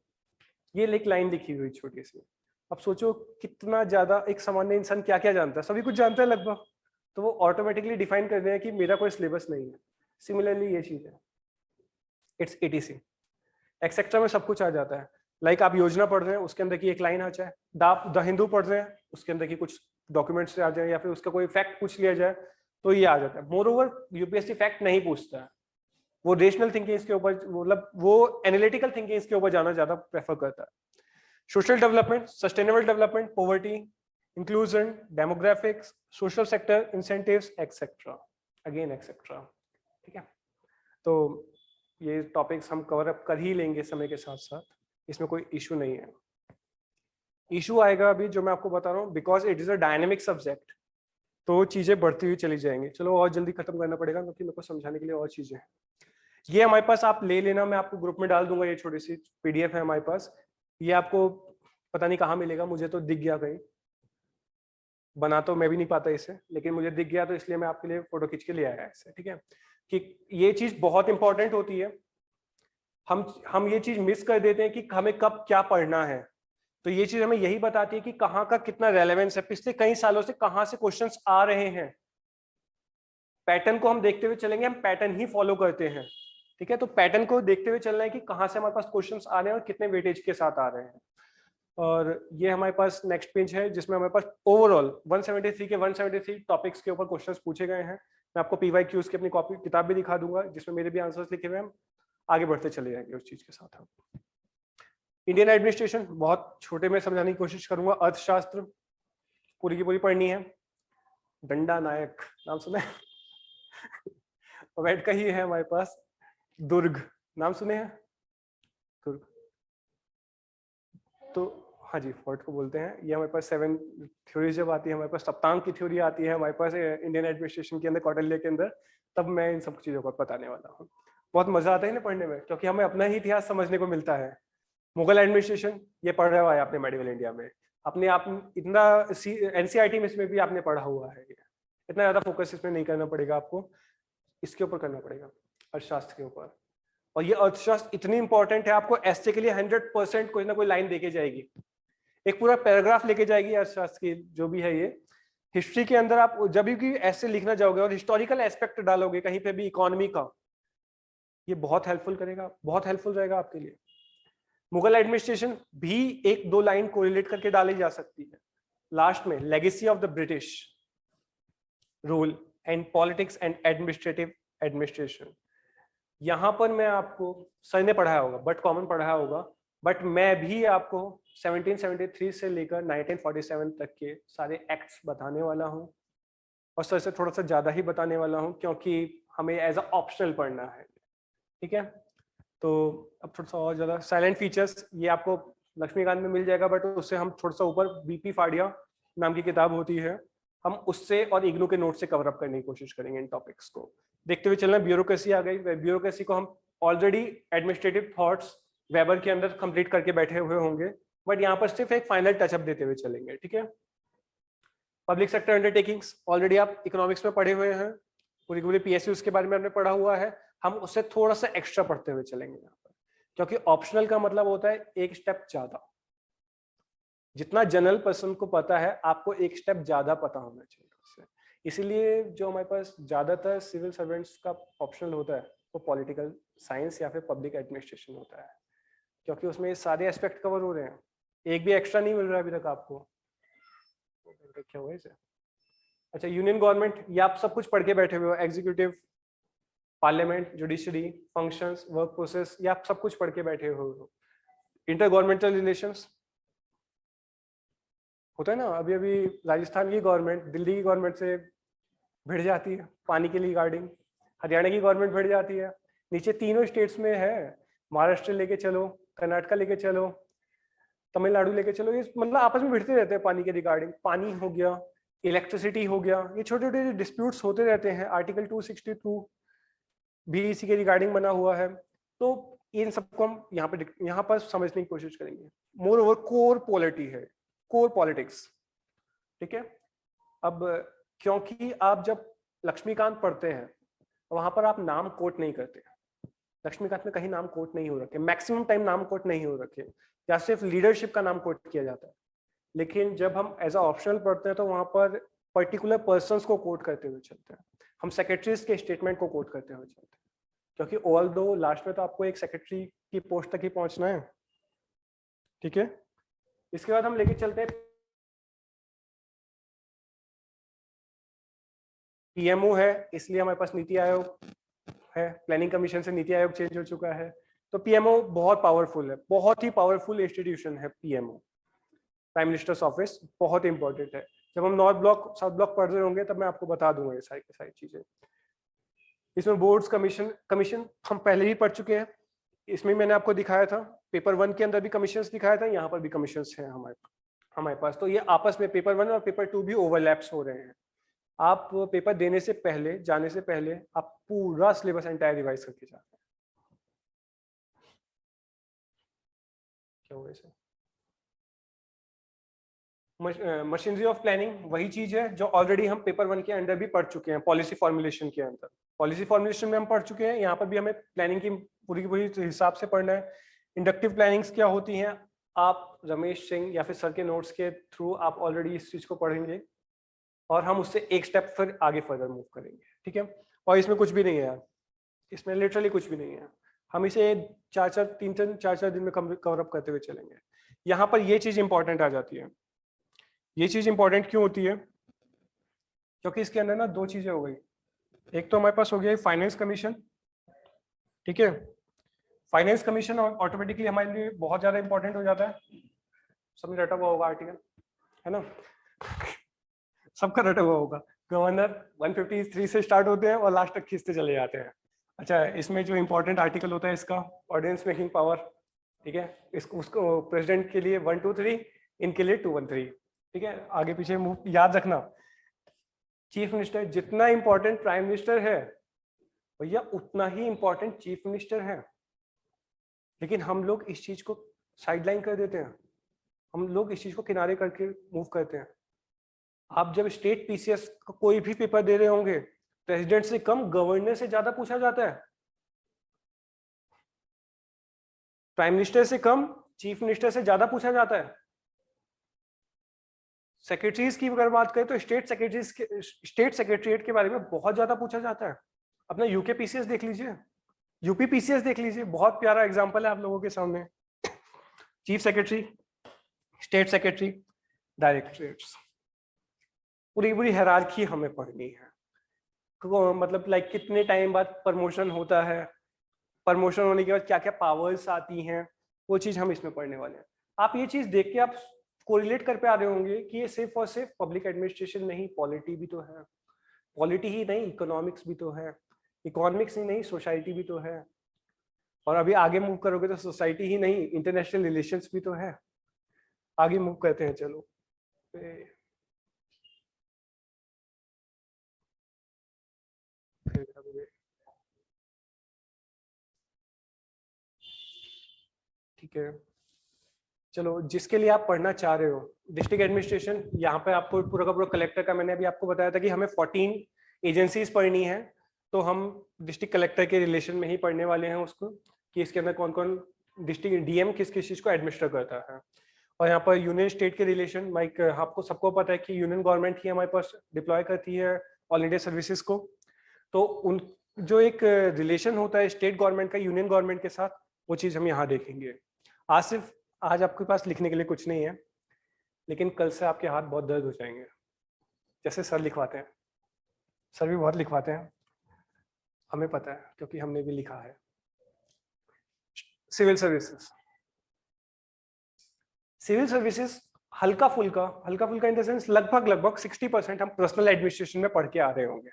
ये एक लाइन लिखी हुई छोटी सी। अब सोचो कितना ज्यादा एक सामान्य इंसान क्या क्या जानता है, सभी कुछ जानता है लगभग, तो वो ऑटोमेटिकली डिफाइन कर रहे हैं कि मेरा कोई सिलेबस नहीं है। सिमिलरली ये चीज है, इट्स ईटीसी एक्सेट्रा में सब कुछ आ जाता है। लाइक आप योजना पढ़ रहे हैं, उसके अंदर की एक लाइन आ जाए, आप द हिंदू पढ़ रहे हैं, उसके अंदर की कुछ डॉक्यूमेंट से आ जाए, या फिर उसका कोई फैक्ट पूछ लिया जाए तो ये आ जाता है। मोर ओवर यूपीएससी फैक्ट नहीं पूछता है, वो रेशनल थिंकिंग के ऊपर, मतलब वो एनालिटिकल थिंकिंग के ऊपर जाना ज्यादा प्रेफर करता है। Social development, sustainable development, poverty, inclusion, demographics, social sector incentives etcetera, again etcetera, ठीक है। तो ये टॉपिक्स हम कवर अप कर ही लेंगे समय के साथ साथ, इसमें कोई इशू नहीं है। इशू आएगा अभी जो मैं आपको बता रहा हूँ, because it is a dynamic subject, तो चीजें बढ़ती हुई चली जाएंगी। चलो और जल्दी खत्म करना पड़ेगा क्योंकि मेरे को समझाने के लिए और चीजें हैं। ये हमारे पास आप ले लेना, मैं आपको ग्रुप में डाल दूंगा, ये छोटी सी पीडीएफ है हमारे पास। ये आपको पता नहीं कहाँ मिलेगा, मुझे तो दिख गया कहीं, बना तो मैं भी नहीं पाता इसे, लेकिन मुझे दिख गया तो इसलिए मैं आपके लिए फोटो खींच के ले आया इसे, ठीक है। कि ये चीज बहुत इंपॉर्टेंट होती है, हम ये चीज मिस कर देते हैं कि हमें कब क्या पढ़ना है। तो ये चीज हमें यही बताती है कि कहाँ का कितना रेलेवेंस है, पिछले कई सालों से कहाँ से क्वेश्चंस आ रहे हैं। पैटर्न को हम देखते हुए चलेंगे, हम पैटर्न ही फॉलो करते हैं, ठीक है। तो पैटर्न को देखते हुए चलना है कि कहाँ से हमारे पास क्वेश्चंस आ रहे हैं और कितने वेटेज के साथ आ रहे हैं। और ये हमारे पास नेक्स्ट पेज है जिसमें हमारे पास ओवरऑल 173 के 173 टॉपिक्स के ऊपर क्वेश्चंस पूछे गए हैं। मैं आपको PYQs की अपनी कॉपी किताब भी दिखा दूंगा जिसमें मेरे भी आंसर्स लिखे हुए हैं। आगे बढ़ते चले जाएंगे उस चीज के साथ। हम इंडियन एडमिनिस्ट्रेशन बहुत छोटे में समझाने की कोशिश करूंगा। अर्थशास्त्र पूरी की पूरी पढ़नी है। दंडा नायक नाम सुने? पवेट का ही है हमारे पास। दुर्ग नाम सुने हैं? दुर्ग, तो हाँ जी, फोर्ट को बोलते हैं। ये हमारे पास 7 थ्योरीज जब आती है, हमारे पास सप्तांग की थ्योरी आती है हमारे पास इंडियन एडमिनिस्ट्रेशन के अंदर, कौटिल्य के अंदर, तब मैं इन सब चीजों को बताने वाला हूँ। बहुत मजा आता है ना पढ़ने में, क्योंकि हमें अपना ही इतिहास समझने को मिलता है। मुगल एडमिनिस्ट्रेशन ये पढ़ रहा हुआ है आपने मेडिवल इंडिया में, अपने आप इतना एनसीईआरटी में इसमें भी आपने पढ़ा हुआ है। इतना ज्यादा फोकस इसमें नहीं करना पड़ेगा आपको, इसके ऊपर करना पड़ेगा, अर्थशास्त्र के ऊपर। और ये अर्थशास्त्र इतनी इंपॉर्टेंट है, आपको एस्से के लिए 100% कोई ना कोई लाइन देके जाएगी, एक पूरा पैराग्राफ लेके जाएगी अर्थशास्त्र की जो भी है। ये हिस्ट्री के अंदर आप जब भी ऐसे लिखना जाओगे और हिस्टोरिकल एस्पेक्ट डालोगे कहीं पे भी इकोनॉमी का, ये बहुत हेल्पफुल करेगा, बहुत हेल्पफुल रहेगा आपके लिए। मुगल एडमिनिस्ट्रेशन भी एक दो लाइन कोरिलेट करके डाली जा सकती है लास्ट में, legacy of the British rule and politics and administrative administration. यहां पर मैं आपको, सर ने पढ़ाया होगा, बट कॉमन पढ़ाया होगा, बट मैं भी आपको 1773 से लेकर 1947 तक के सारे एक्ट्स बताने वाला हूं, और सर से थोड़ा सा ज्यादा ही बताने वाला हूं क्योंकि हमें एज अ ऑप्शनल पढ़ना है, ठीक है। तो अब थोड़ा सा और ज्यादा साइलेंट फीचर्स ये आपको लक्ष्मीकांत में मिल जाएगा, बट उससे हम थोड़ा सा ऊपर बीपी फाड़िया नाम की किताब होती है, हम उससे और इग्नू के नोट से कवर अप करने की कोशिश करेंगे इन टॉपिक्स को देखते हुए चलना। ब्यूरोक्रेसी आ गई, ब्यूरोक्रेसी को हम ऑलरेडी एडमिनिस्ट्रेटिव थॉट्स वेबर के अंदर कंप्लीट करके बैठे हुए होंगे, बट यहाँ पर सिर्फ एक फाइनल टचअप देते हुए चलेंगे, ठीक है। पब्लिक सेक्टर अंडरटेकिंग्स ऑलरेडी आप इकोनॉमिक्स में पढ़े हुए हैं, पूरी पूरी पीएसयू के बारे में हमने पढ़ा हुआ है, हम उससे थोड़ा सा एक्स्ट्रा पढ़ते हुए चलेंगे यहाँ पर, क्योंकि ऑप्शनल का मतलब होता है एक स्टेप ज्यादा। जितना जनरल पर्सन को पता है, आपको एक स्टेप ज्यादा पता होना चाहिए उससे। इसीलिए जो हमारे पास ज्यादातर सिविल सर्वेंट्स का ऑप्शनल होता है वो पॉलिटिकल साइंस या फिर पब्लिक एडमिनिस्ट्रेशन होता है, क्योंकि उसमें ये सारे एस्पेक्ट कवर हो रहे हैं, एक भी एक्स्ट्रा नहीं मिल रहा है अभी तक आपको। क्या हुआ इसे? अच्छा, यूनियन गवर्नमेंट, ये आप सब कुछ पढ़ के बैठे हुए हो, executive, parliament, judiciary, functions, work process, ये आप सब कुछ पढ़ के बैठे हुए हो। इंटर गवर्नमेंटल रिलेशंस होता है ना, अभी अभी राजस्थान की गवर्नमेंट दिल्ली की गवर्नमेंट से भिड़ जाती है पानी के रिगार्डिंग, हरियाणा की गवर्नमेंट भिड़ जाती है, नीचे तीनों स्टेट्स में है, महाराष्ट्र लेके चलो, कर्नाटका लेके चलो, तमिलनाडु लेके चलो, ये मतलब आपस में भिड़ते रहते हैं पानी के रिगार्डिंग। पानी हो गया, इलेक्ट्रिसिटी हो गया, ये छोटे छोटे डिस्प्यूट्स होते रहते हैं। आर्टिकल 262 भी इसी के रिगार्डिंग बना हुआ है। तो इन सबको हम यहाँ पर समझने की कोशिश करेंगे। मोर ओवर कोर पॉलिटी है, कोर पॉलिटिक्स, ठीक है। अब क्योंकि आप जब लक्ष्मीकांत पढ़ते हैं वहां पर आप नाम कोट नहीं करते, लक्ष्मीकांत में कहीं नाम कोट नहीं हो रखे, मैक्सिमम टाइम नाम कोट नहीं हो रखे, या सिर्फ लीडरशिप का नाम कोट किया जाता है। लेकिन जब हम एज अ ऑप्शनल पढ़ते हैं तो वहां पर पर्टिकुलर पर्संस को कोट करते हुए चलते हैं, हम सेक्रेटरीज के स्टेटमेंट को कोट करते हुए चलते हैं, क्योंकि ऑल दो लास्ट में तो आपको एक सेक्रेटरी की पोस्ट तक ही पहुंचना है, ठीक है। इसके बाद हम लेके चलते हैं पीएमओ है, इसलिए हमारे पास नीति आयोग है, प्लानिंग कमीशन से नीति आयोग चेंज हो चुका है। तो पीएमओ बहुत पावरफुल है, बहुत ही पावरफुल इंस्टीट्यूशन है पीएमओ, प्राइम मिनिस्टर्स ऑफिस, बहुत इंपॉर्टेंट है। जब हम नॉर्थ ब्लॉक साउथ ब्लॉक पढ़ रहे होंगे तब मैं आपको बता दूंगा ये सारी चीजें। इसमें बोर्ड्स कमीशन हम पहले ही पढ़ चुके हैं, इसमें मैंने आपको दिखाया था, पेपर 1 के अंदर भी कमीशंस दिखाया था, यहाँ पर भी कमीशंस हैं हमारे पास। तो ये आपस में पेपर 1 और पेपर 2 भी ओवरलैप्स हो रहे हैं। आप पेपर देने से पहले, जाने से पहले आप पूरा सिलेबस एंटायर रिवाइज करके जाते हैं। क्या हुआ इसे? मशीनरी ऑफ प्लानिंग वही चीज है जो ऑलरेडी हम पेपर 1 के अंदर भी पढ़ चुके हैं, पॉलिसी फॉर्मुलेशन के अंदर। पॉलिसी फॉर्मुलेशन में हम पढ़ चुके हैं, यहाँ पर भी हमें प्लानिंग की पूरी हिसाब से पढ़ना है। इंडक्टिव प्लानिंग्स क्या होती हैं, आप रमेश सिंह या फिर सर के नोट्स के थ्रू आप ऑलरेडी इस चीज को पढ़ेंगे, और हम उससे एक स्टेप फिर आगे फर्दर मूव करेंगे, ठीक है। और इसमें कुछ भी नहीं है यार, इसमें लिटरली कुछ भी नहीं है, हम इसे 4-4 दिन में कवर अप करते हुए चलेंगे। यहाँ पर ये चीज इंपॉर्टेंट आ जाती है। ये चीज इंपॉर्टेंट क्यों होती है? क्योंकि इसके अंदर ना दो चीजें हो गई, एक तो हमारे पास हो गया फाइनेंस कमीशन, ठीक है। फाइनेंस कमीशन ऑटोमेटिकली हमारे लिए बहुत ज्यादा इंपॉर्टेंट हो जाता है, सबने रटा हुआ होगा आर्टिकल, है ना, सबका रटा हुआ होगा। गवर्नर 153 से स्टार्ट होते हैं और लास्ट तक खींचते चले जाते हैं। अच्छा, इसमें जो इंपॉर्टेंट आर्टिकल होता है इसका ऑर्डिनेंस मेकिंग पावर, ठीक है, इसको उसको प्रेसिडेंट के लिए 123, इनके लिए 213, ठीक है। आगे पीछे याद रखना, चीफ मिनिस्टर जितना इंपॉर्टेंट प्राइम मिनिस्टर है भैया उतना ही इंपॉर्टेंट चीफ मिनिस्टर है। लेकिन हम लोग इस चीज को साइडलाइन कर देते हैं, हम लोग इस चीज को किनारे करके मूव करते हैं। आप जब स्टेट पीसीएस का कोई भी पेपर दे रहे होंगे, प्रेसिडेंट से कम गवर्नर से ज्यादा पूछा जाता है। प्राइम मिनिस्टर से कम, चीफ मिनिस्टर से ज्यादा पूछा जाता है। सेक्रेटरीज की अगर बात करें तो स्टेट सेक्रेटरीट के बारे में बहुत ज्यादा पूछा जाता है। अपना यूके पीसीएस देख लीजिए, यूपी पीसीएस देख लीजिए, बहुत प्यारा एग्जांपल है आप लोगों के सामने। Chief secretary, state secretary, directorates, पूरी पूरी हायरार्की हमें पढ़नी है। मतलब लाइक कितने टाइम बाद प्रमोशन होता है, प्रमोशन होने के बाद क्या क्या पावर्स आती हैं, वो चीज हम इसमें पढ़ने वाले हैं। आप ये चीज देख के आप कोरिलेट कर पे आ रहे होंगे कि ये सिर्फ और सिर्फ पब्लिक एडमिनिस्ट्रेशन नहीं, पॉलिटी भी तो है, पॉलिटी ही नहीं इकोनॉमिक्स भी तो है, इकोनॉमिक्स ही नहीं सोसाइटी भी तो है, और अभी आगे मूव करोगे तो सोसाइटी ही नहीं इंटरनेशनल रिलेशंस भी तो है। आगे मूव करते हैं, चलो। ठीक है, चलो जिसके लिए आप पढ़ना चाह रहे हो, डिस्ट्रिक्ट एडमिनिस्ट्रेशन, यहाँ पे आपको पूरा का पूरा कलेक्टर का, मैंने अभी आपको बताया था कि हमें 14 एजेंसीज पढ़नी है, तो हम डिस्ट्रिक्ट कलेक्टर के रिलेशन में ही पढ़ने वाले हैं उसको, कि इसके अंदर कौन कौन डिस्ट्रिक्ट डीएम किस किस चीज को एडमिनिस्टर करता है। और यहाँ पर यूनियन स्टेट के रिलेशन, माइक आपको सबको पता है कि यूनियन गवर्नमेंट ही हमारे पास डिप्लॉय करती है ऑल इंडिया सर्विसेज को, तो उन जो एक रिलेशन होता है स्टेट गवर्नमेंट का यूनियन गवर्नमेंट के साथ, वो चीज हम यहाँ देखेंगे। आज आपके पास लिखने के लिए कुछ नहीं है, लेकिन कल से आपके हाथ बहुत दर्द हो जाएंगे, जैसे सर लिखवाते हैं, सर भी बहुत लिखवाते हैं, हमें पता है क्योंकि हमने भी लिखा है। सिविल सर्विसेज, सिविल सर्विसेज हल्का फुल्का इन द सेंस लगभग 60% हम पर्सनल एडमिनिस्ट्रेशन में पढ़ के आ रहे होंगे।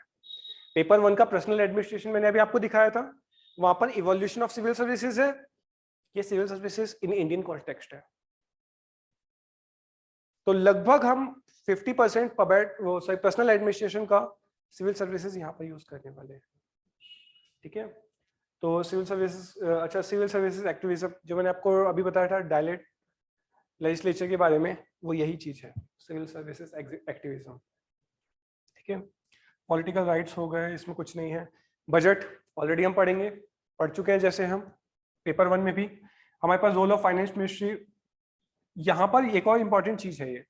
पेपर 1 का पर्सनल एडमिनिस्ट्रेशन मैंने अभी आपको दिखाया था, वहां पर इवोल्यूशन ऑफ सिविल सर्विसेज है, ये civil services in Indian context है। तो लगभग हम 50% पर्सनल एडमिनिस्ट्रेशन का सिविल सर्विसेज यहाँ पर यूज करने वाले हैं। ठीक है, तो सिविल सर्विसेज, अच्छा सिविल सर्विसेज एक्टिविज्म जो मैंने आपको अभी बताया था डायलेक्ट लेजिस्लेचर के बारे में, वो यही चीज है, सिविल सर्विसेज एक्टिविज्म। ठीक है, पॉलिटिकल राइट्स हो गए, इसमें कुछ नहीं है। बजट ऑलरेडी हम पढ़ चुके हैं, जैसे हम पेपर 1 में भी। हमारे पास रोल ऑफ फाइनेंस मिनिस्ट्री, यहाँ पर एक और इंपॉर्टेंट चीज है, ये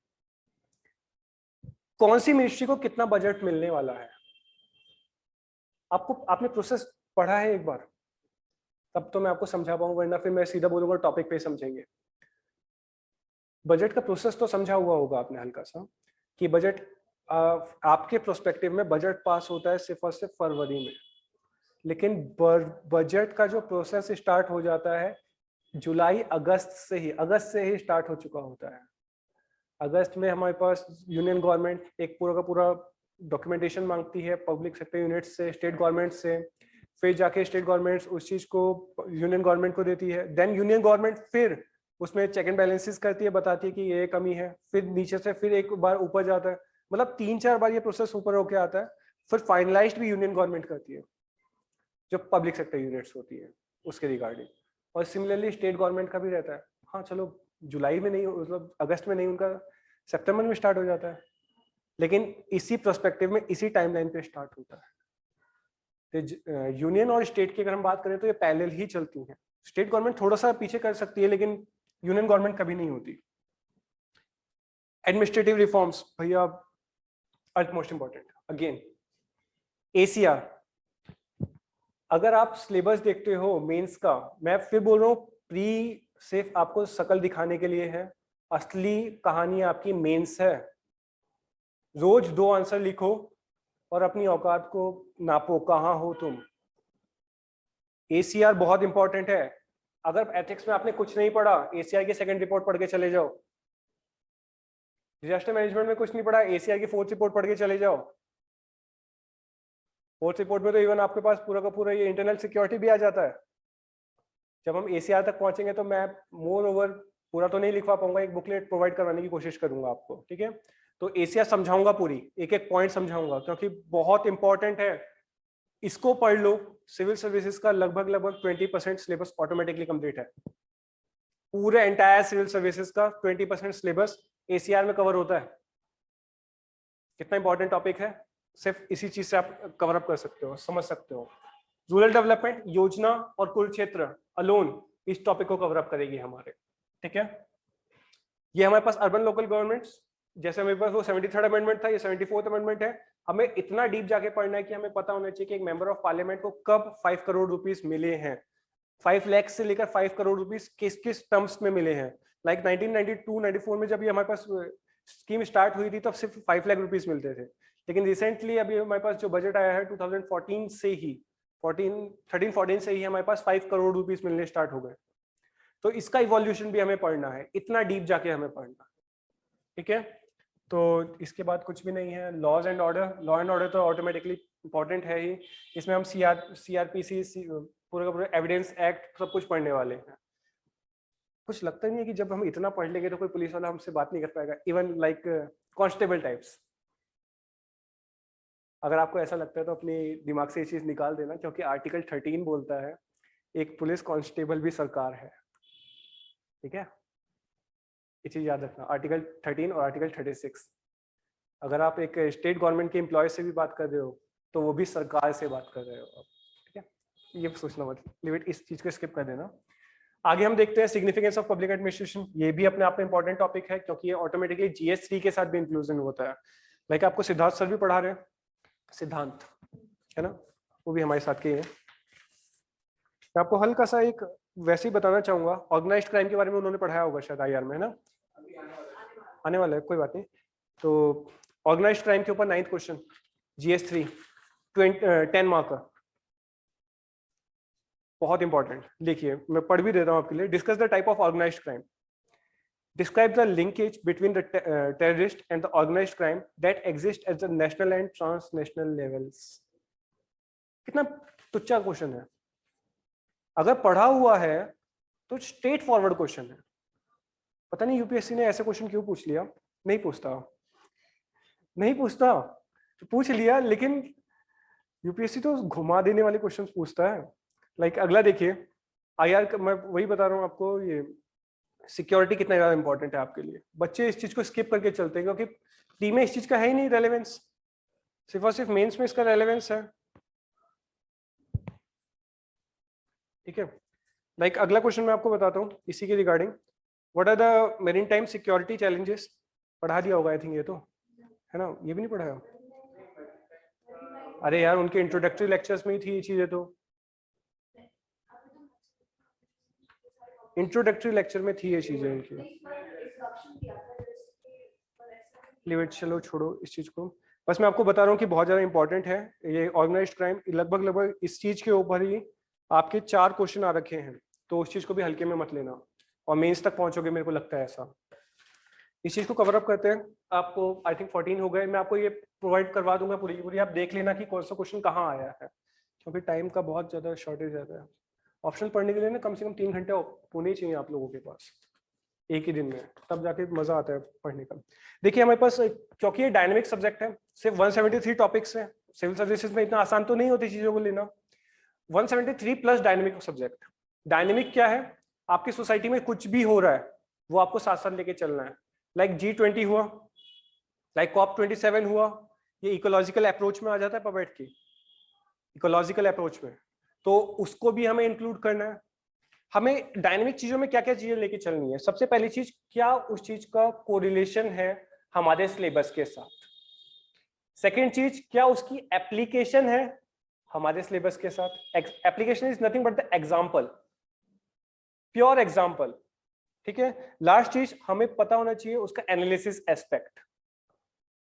कौन सी मिनिस्ट्री को कितना बजट मिलने वाला है। आपने प्रोसेस पढ़ा है एक बार, तब तो मैं आपको समझा पाऊंगा, वरना फिर मैं सीधा बोलूंगा टॉपिक पे समझेंगे। बजट का प्रोसेस तो समझा हुआ होगा आपने हल्का सा, कि बजट आपके प्रोस्पेक्टिव में बजट पास होता है सिर्फ और सिर्फ फरवरी में, लेकिन बजट का जो प्रोसेस स्टार्ट हो जाता है जुलाई अगस्त से ही स्टार्ट हो चुका होता है। अगस्त में हमारे पास यूनियन गवर्नमेंट एक पूरा का पूरा डॉक्यूमेंटेशन मांगती है पब्लिक सेक्टर यूनिट से, स्टेट गवर्नमेंट से, फिर जाके स्टेट गवर्नमेंट उस चीज को यूनियन गवर्नमेंट को देती है, देन यूनियन गवर्नमेंट फिर उसमें चेक एंड बैलेंसेस करती है, बताती है कि ये कमी है, फिर नीचे से फिर एक बार ऊपर जाता है, मतलब 3-4 बार ये प्रोसेस ऊपर होके आता है, फिर फाइनलाइज्ड भी यूनियन गवर्नमेंट करती है जो पब्लिक सेक्टर यूनिट्स होती है उसके रिगार्डिंग। और सिमिलरली स्टेट गवर्नमेंट का भी रहता है, हाँ चलो जुलाई में नहीं, मतलब अगस्त में नहीं, उनका सितंबर में स्टार्ट हो जाता है, लेकिन इसी प्रोस्पेक्टिव में इसी टाइमलाइन पे स्टार्ट होता है। तो यूनियन और स्टेट की अगर हम बात करें तो ये पैरेलल ही चलती हैं। स्टेट गवर्नमेंट थोड़ा सा पीछे कर सकती है, लेकिन यूनियन गवर्नमेंट कभी नहीं होती। एडमिनिस्ट्रेटिव रिफॉर्म्स भैया मोस्ट इंपॉर्टेंट, अगेन एसीआर। अगर आप सिलेबस देखते हो मेंस का, मैं फिर बोल रहा हूँ, प्री सिर्फ आपको शकल दिखाने के लिए है, असली कहानी आपकी मेंस है। रोज 2 आंसर लिखो और अपनी औकात को नापो, कहाँ हो तुम। एसीआर बहुत इंपॉर्टेंट है। अगर एथिक्स में आपने कुछ नहीं पढ़ा, एसीआर की सेकंड रिपोर्ट पढ़ के चले जाओ। डिजास्टर मैनेजमेंट में कुछ नहीं पढ़ा, एसीआर की 4th रिपोर्ट पढ़ के चले जाओ। 4th रिपोर्ट में तो इवन आपके पास पूरा का पूरा ये इंटरनल सिक्योरिटी भी आ जाता है। जब हम एसीआर तक पहुंचेंगे तो मैं मोर ओवर पूरा तो नहीं लिखवा पाऊंगा, एक बुकलेट प्रोवाइड करवाने की कोशिश करूंगा आपको, ठीक है। तो एसीआर समझाऊंगा, पूरी एक एक पॉइंट समझाऊंगा, क्योंकि बहुत इंपॉर्टेंट है। इसको पढ़ लो, सिविल सर्विसेज का लगभग 20% सिलेबस ऑटोमेटिकली कंप्लीट है। पूरे एंटायर सिविल सर्विसेज का 20% सिलेबस एसीआर में कवर होता है। कितना इंपॉर्टेंट टॉपिक है, सिर्फ इसी चीज से आप कवर अप कर सकते हो, समझ सकते हो। रूरल डेवलपमेंट योजना और कुरुक्षेत्र अलोन इस टॉपिक को कवर अप करेगी हमारे, ठीक है। ये हमारे पास अर्बन लोकल गवर्नमेंट्स, जैसे हमारे पास वो 73rd अमेंडमेंट था, ये 74th अमेंडमेंट है। हमें इतना डीप जाके पढ़ना है कि हमें पता होना चाहिए कि एक मेंबर ऑफ पार्लियामेंट को कब 5 करोड़ रुपीस मिले हैं, 5 लाख से लेकर 5 करोड़ रुपीस किस किस टर्म्स में मिले हैं। लाइक 1992-94 में जब ये हमारे पास स्कीम स्टार्ट हुई थी तब सिर्फ 5 लाख रुपीस मिलते थे, लेकिन रिसेंटली अभी हमारे पास जो बजट आया है 2014 से ही 13-14 से ही हमारे पास 5 करोड़ रुपीस मिलने स्टार्ट हो गए। तो इसका इवोल्यूशन भी हमें पढ़ना है, इतना डीप जाके हमें पढ़ना है, ठीक है। तो इसके बाद कुछ भी नहीं है। Laws and order, law and order तो ऑटोमेटिकली इंपॉर्टेंट है ही। इसमें हम CRPC पूरा का पूरा एविडेंस एक्ट सब कुछ पढ़ने वाले हैं। कुछ लगता नहीं है कि जब हम इतना पढ़ लेंगे तो कोई पुलिस वाला हमसे बात नहीं कर पाएगा, इवन लाइक कांस्टेबल टाइप्स। अगर आपको ऐसा लगता है तो अपनी दिमाग से ये चीज निकाल देना, क्योंकि आर्टिकल 13 बोलता है एक पुलिस कांस्टेबल भी सरकार है, ठीक है। ये चीज याद रखना, आर्टिकल 13 और आर्टिकल 36। अगर आप एक स्टेट गवर्नमेंट के एम्प्लॉय से भी बात कर रहे हो तो वो भी सरकार से बात कर रहे हो आप, ठीक है। ये सोचना मत, लिमिट इस चीज को स्किप कर देना। आगे हम देखते हैं सिग्निफिकेंस ऑफ पब्लिक एडमिनिस्ट्रेशन। ये भी अपने आप में इंपॉर्टेंट टॉपिक है, क्योंकि ये ऑटोमेटिकली GS3 के साथ भी इंक्लूजन होता है। लाइक आपको सिद्धार्थ सर भी पढ़ा रहे हैं, सिद्धांत है ना, वो भी हमारे साथ के हैं। मैं आपको हल्का सा एक वैसे ही बताना चाहूंगा, ऑर्गेनाइज्ड क्राइम के बारे में उन्होंने पढ़ाया होगा शायद IR में, है ना, आने वाला है, कोई बात नहीं। तो ऑर्गेनाइज्ड क्राइम के ऊपर 9th क्वेश्चन GS3 10 मार्क का, बहुत इंपॉर्टेंट। देखिए मैं पढ़ भी देता हूं आपके लिए। Discuss the type of organised crime, describe the linkage between the terrorist and the organised crime that exist at the national and transnational levels. कितना तुच्चा क्वेश्चन है, अगर पढ़ा हुआ है तो स्ट्रेट फॉरवर्ड क्वेश्चन है। पता नहीं UPSC ने ऐसे क्वेश्चन क्यों पूछ लिया, नहीं पूछता, नहीं पूछता, तो पूछ लिया, लेकिन UPSC तो घुमा देने वाले क्वेश्चंस पूछता है। लाइक अगला देखिए, IR मैं वही बता रहा हूँ आपको, ये सिक्योरिटी कितना ज्यादा इंपॉर्टेंट है आपके लिए। बच्चे इस चीज को स्किप करके चलते हैं क्योंकि प्री में इस चीज का है ही नहीं रेलेवेंस, सिर्फ और सिर्फ मेंस में इसका रेलेवेंस है, ठीक है। लाइक अगला क्वेश्चन मैं आपको बताता हूँ इसी के regarding, what are the maritime security challenges. पढ़ा दिया होगा आई थिंक, ये तो है ना, ये भी नहीं पढ़ाया। अरे यार उनके इंट्रोडक्टरी लेक्चर्स में ही थी ये चीजें, तो इंट्रोडक्टरी लेक्चर में थी ये चीजें उनकी। लिमिट, चलो छोड़ो इस चीज को, बस मैं आपको बता रहा हूँ कि बहुत ज्यादा इंपॉर्टेंट है ये ऑर्गेनाइज्ड क्राइम। लगभग इस चीज के ऊपर ही आपके 4 क्वेश्चन आ रखे हैं, तो उस चीज को भी हल्के में मत लेना और मेंस तक पहुंचोगे, मेरे को लगता है ऐसा। इस चीज को कवर अप करते हैं। आपको आई थिंक 14 हो गए, मैं आपको ये प्रोवाइड करवा दूंगा पूरी की पूरी, आप देख लेना कि कौन सा क्वेश्चन कहाँ आया है, क्योंकि टाइम का बहुत ज्यादा शॉर्टेज रहता है। ऑप्शनल पढ़ने के लिए ना कम से कम 3 घंटे होने चाहिए आप लोगों के पास एक ही दिन में, तब जाके मजा आता है पढ़ने का। देखिए हमारे पास, क्योंकि ये डायनेमिक सब्जेक्ट है, सिर्फ 173 टॉपिक्स है। सिविल सर्विसेज में इतना आसान तो नहीं होती चीजों को लेना। 173 प्लस डायनेमिक सब्जेक्ट। डायनेमिक क्या है, आपकी सोसाइटी में कुछ भी हो रहा है वो आपको साथ साथ लेके चलना है। लाइक G20 हुआ, लाइक COP27 हुआ, ये इकोलॉजिकल अप्रोच में आ जाता है पवेट की, इकोलॉजिकल अप्रोच में, तो उसको भी हमें इंक्लूड करना है। हमें डायनेमिक चीजों में क्या क्या चीजें लेके चलनी है। सबसे पहली चीज, क्या उस चीज का कोरिलेशन है हमारे सिलेबस के साथ। सेकेंड चीज, क्या उसकी एप्लीकेशन है हमारे सिलेबस के साथ। Application is nothing but the example, pure example, ठीक है। लास्ट चीज, हमें पता होना चाहिए उसका एनालिसिस एस्पेक्ट,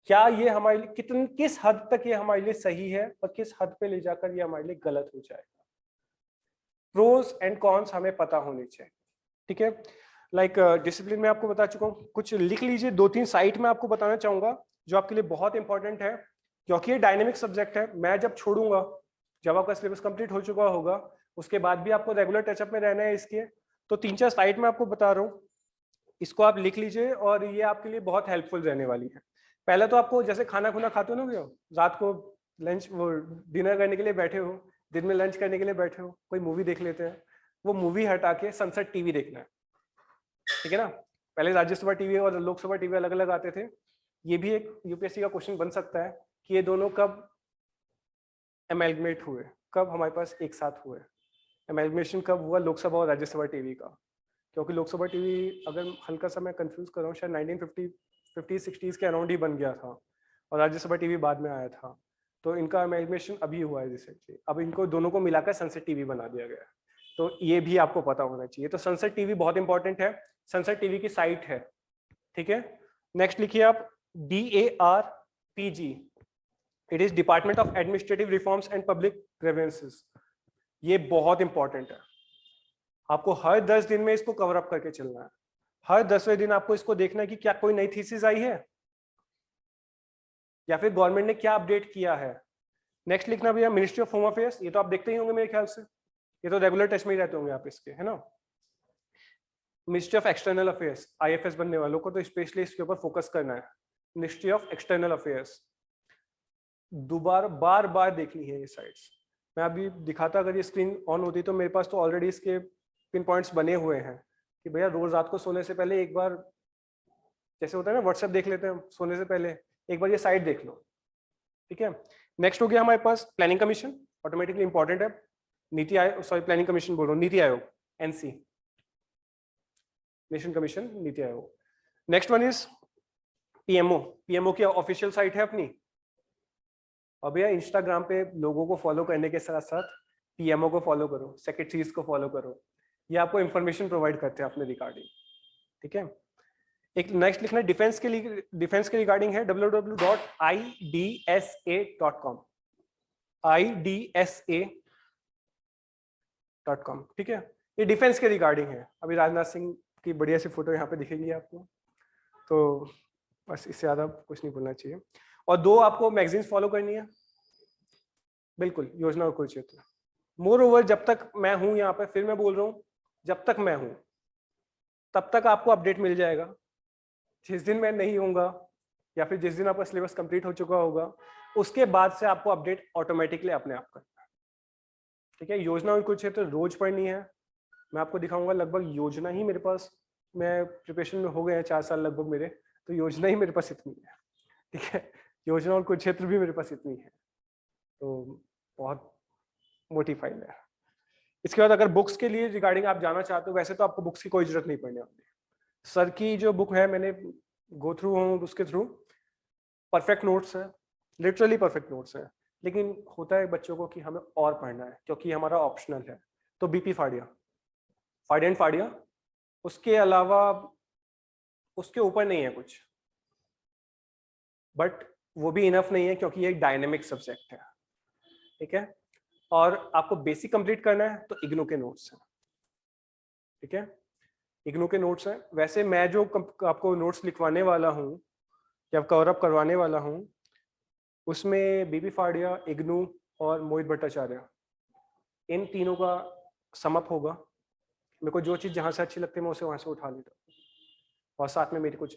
क्या ये हमारे लिए किस हद तक ये हमारे लिए सही है और किस हद पे ले जाकर ये हमारे लिए गलत हो जाएगा। प्रोज एंड कॉन्स हमें पता होने चाहिए, ठीक है। लाइक डिसिप्लिन में आपको बता चुका हूँ, कुछ लिख लीजिए। 2-3 साइट में आपको बताना चाहूंगा जो आपके लिए बहुत इंपॉर्टेंट है, क्योंकि ये डायनेमिक सब्जेक्ट है। मैं जब छोड़ूंगा, जब आपका सिलेबस कंप्लीट हो चुका होगा, उसके बाद भी आपको रेगुलर टचअप में रहना है इसके, तो 3-4 साइट में आपको बता रहा हूँ, इसको आप लिख लीजिए और ये आपके लिए बहुत हेल्पफुल रहने वाली है। पहले तो आपको जैसे खाना खुना खाते हो ना भैया, रात को लंच वो डिनर करने के लिए बैठे हो, दिन में लंच करने के लिए बैठे हो, कोई मूवी देख लेते हैं, वो मूवी हटा के सनसेट टीवी देखना है, ठीक है ना। पहले राज्यसभा टीवी और लोकसभा टीवी अलग अलग आते थे। ये भी एक UPSC का क्वेश्चन बन सकता है कि ये दोनों कब एमेलगमेट हुए, कब हमारे पास एक साथ हुए। एमेलगमेशन कब हुआ? लोकसभा और राज्यसभा टीवी का, क्योंकि लोकसभा टीवी अगर हल्का सा मैं कंफ्यूज कर रहा हूँ शायद 1950-60s के अराउंड ही बन गया था और राज्यसभा टीवी बाद में आया था। तो इनका एमेलगमेशन अभी हुआ है रिसेंटली। अब इनको दोनों को मिलाकर सनसेट टीवी बना दिया गया है, तो ये भी आपको पता होना चाहिए। तो सनसेट टीवी बहुत इंपॉर्टेंट है, सनसेट टीवी की साइट है, ठीक है। नेक्स्ट लिखिए आप DARPG, it is department of administrative reforms and public grievances. ये बहुत इंपॉर्टेंट है, आपको हर 10 दिन में इसको कवर अप करके चलना है। हर 10वें दिन आपको इसको देखना है कि क्या कोई नई थीसिस आई है या फिर गवर्नमेंट ने क्या अपडेट किया है। नेक्स्ट लिखना भैया मिनिस्ट्री ऑफ होम अफेयर्स, ये तो आप देखते ही होंगे मेरे ख्याल से, ये तो रेगुलर टच में ही रहते होंगे आप इसके, है ना। Ministry of external affairs, IFS बनने वालों को तो स्पेशली इसके ऊपर फोकस करना है। मिनिस्ट्री ऑफ एक्सटर्नल अफेयर्स बार बार देखनी है ये साइट्स। मैं अभी दिखाता, अगर ये स्क्रीन ऑन होती तो मेरे पास तो ऑलरेडी इसके पिन पॉइंट्स बने हुए हैं कि भैया रोज रात को सोने से पहले एक बार, जैसे होता है ना व्हाट्सएप देख लेते हैं सोने से पहले, एक बार ये साइट देख लो, ठीक है। नेक्स्ट हो गया हमारे पास प्लानिंग कमीशन, ऑटोमेटिकली इंपॉर्टेंट है। NITI Aayog, sorry planning commission बोल रहा हूँ, NITI Aayog, NC, nation commission NITI Aayog. Next one is PMO की ऑफिशियल साइट है अपनी। और भैया इंस्टाग्राम पे लोगों को फॉलो करने के साथ साथ PMO को फॉलो करो, सेक्रेटरीज को फॉलो करो, ये आपको इंफॉर्मेशन प्रोवाइड करते हैं अपने रिगार्डिंग, ठीक है। एक नेक्स्ट लिखना है डिफेंस के रिगार्डिंग है www.idsa.com, idsa.com, ठीक है। ये डिफेंस के रिगार्डिंग है। अभी राजनाथ सिंह की बढ़िया सी फोटो यहाँ पे दिखेगी आपको, तो बस इससे ज्यादा कुछ नहीं बोलना चाहिए। और 2 आपको मैगजीन्स फॉलो करनी है, बिल्कुल, योजना और कुरुक्षेत्र। मोर ओवर जब तक मैं हूं यहाँ पे, फिर मैं बोल रहा हूँ, जब तक मैं हूं तब तक आपको अपडेट मिल जाएगा। जिस दिन मैं नहीं होऊंगा या फिर जिस दिन आपका सिलेबस कंप्लीट हो चुका होगा, उसके बाद से आपको अपडेट ऑटोमेटिकली अपने आप करना है, ठीक है। योजना और कुरुक्षेत्र रोज पढ़नी है। मैं आपको दिखाऊंगा, लगभग योजना ही मेरे पास, मैं प्रिपरेशन में हो गए हैं 4 साल लगभग मेरे, तो योजना ही मेरे पास इतनी है, ठीक है। योजना और कुरुक्षेत्र भी मेरे पास इतनी है, तो बहुत मोटी फाइल है। इसके बाद अगर बुक्स के लिए रिगार्डिंग आप जाना चाहते हो, वैसे तो आपको बुक्स की कोई जरूरत नहीं पड़ने वाली। सर की जो बुक है, मैंने गो थ्रू हूँ उसके थ्रू, परफेक्ट नोट्स है, लिटरली परफेक्ट नोट्स है। लेकिन होता है बच्चों को कि हमें और पढ़ना है क्योंकि हमारा ऑप्शनल है, तो BP फाड़िया, फाड़िया, उसके अलावा उसके ऊपर नहीं है कुछ, बट वो भी इनफ नहीं है क्योंकि ये एक डायनेमिक सब्जेक्ट है, ठीक है। और आपको बेसिक कंप्लीट करना है तो इग्नू के नोट्स हैं, ठीक है। इग्नू के नोट्स हैं। वैसे मैं जो आपको नोट्स लिखवाने वाला हूँ या कवर अप करवाने वाला हूँ, उसमें BP फाड़िया, इग्नू और मोहित भट्टाचार्य, इन तीनों का समअप होगा। मेरे को जो चीज़ जहाँ से अच्छी लगती है मैं उसे वहाँ से उठा लेता हूँ, और साथ में मेरी कुछ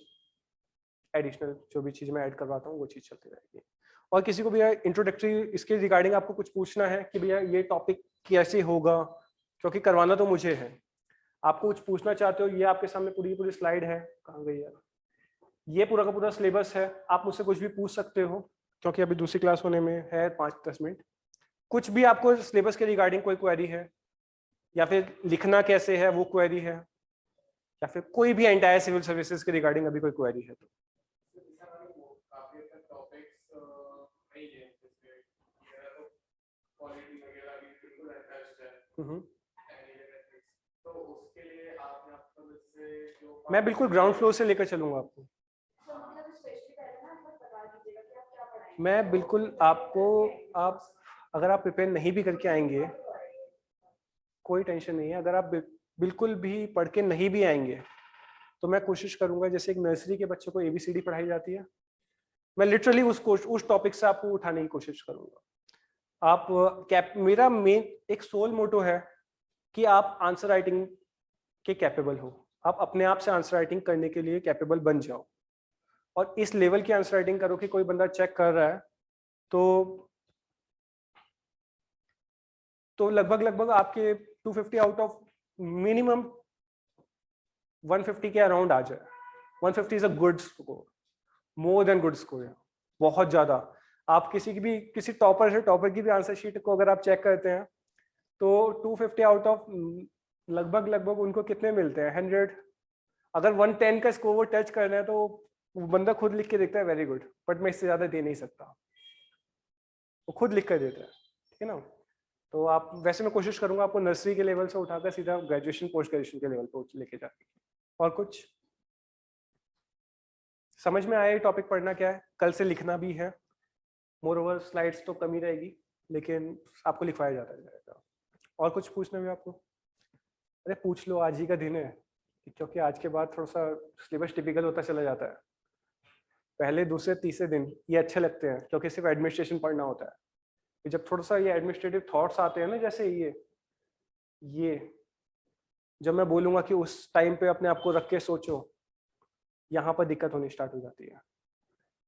एडिशनल जो भी चीज़ मैं ऐड करवाता हूँ वो चीज़ चलती रहेगी। और किसी को भैया इंट्रोडक्टरी इसके रिगार्डिंग आपको कुछ पूछना है कि भैया ये टॉपिक कैसे होगा, क्योंकि करवाना तो मुझे है, आपको कुछ पूछना चाहते हो, ये आपके सामने पूरी स्लाइड है, कहाँ गई यार, ये पूरा का पूरा सिलेबस है, आप मुझसे कुछ भी पूछ सकते हो, क्योंकि अभी दूसरी क्लास होने में है 5-10 मिनट। कुछ भी आपको सिलेबस के रिगार्डिंग कोई क्वेरी है, या फिर लिखना कैसे है वो क्वेरी है, या फिर कोई भी एंटायर सिविल सर्विसेज के रिगार्डिंग अभी कोई क्वेरी है, तो मैं बिल्कुल ग्राउंड फ्लोर से लेकर चलूंगा आपको। मैं बिल्कुल आपको, आप अगर आप प्रिपेयर नहीं भी करके आएंगे कोई टेंशन नहीं है, अगर आप बिल्कुल भी पढ़ के नहीं भी आएंगे तो मैं कोशिश करूंगा, जैसे एक नर्सरी के बच्चों को ABCD पढ़ाई जाती है, मैं लिटरली उस टॉपिक से आपको उठाने की कोशिश करूंगा। आप मेरा मेन एक सोल मोटो है कि आप आंसर राइटिंग के कैपेबल हो, आप अपने आप से आंसर राइटिंग करने के लिए कैपेबल बन जाओ, और इस लेवल की आंसर राइटिंग करो कि कोई बंदा चेक कर रहा है तो लगभग आपके 250 आउट ऑफ मिनिमम 150 के अराउंड आ जाए। 150 is a good score, more than good score, बहुत ज्यादा। आप किसी टॉपर की भी आंसर शीट को अगर आप चेक करते हैं तो 250 आउट ऑफ लगभग उनको कितने मिलते हैं 100। अगर 110 का स्कोर वो टच करना है तो वो बंदा खुद लिख के देखता है वेरी गुड, बट मैं इससे ज्यादा दे नहीं सकता, वो खुद लिख कर देता है, ठीक है ना। तो आप वैसे मैं कोशिश करूंगा आपको नर्सरी के लेवल से उठाकर सीधा ग्रेजुएशन पोस्ट ग्रेजुएशन के लेवल पर लेके जाके। और कुछ समझ में आया ये टॉपिक पढ़ना क्या है? कल से लिखना भी है, मोर ओवर स्लाइड्स तो कम ही रहेगी लेकिन आपको लिखवाया जाता जाएगा। और कुछ पूछना भी आपको? अरे पूछ लो, आज ही का दिन है, क्योंकि आज के बाद थोड़ा सा सिलेबस टिपिकल होता चला जाता है। पहले दूसरे तीसरे दिन ये अच्छे लगते हैं क्योंकि सिर्फ एडमिनिस्ट्रेशन पढ़ना होता है। फिर जब थोड़ा सा ये एडमिनिस्ट्रेटिव थॉट्स आते हैं ना, जैसे ये जब मैं बोलूंगा कि उस टाइम पे अपने आप को रख के सोचो, यहाँ पर दिक्कत होनी स्टार्ट हो जाती है।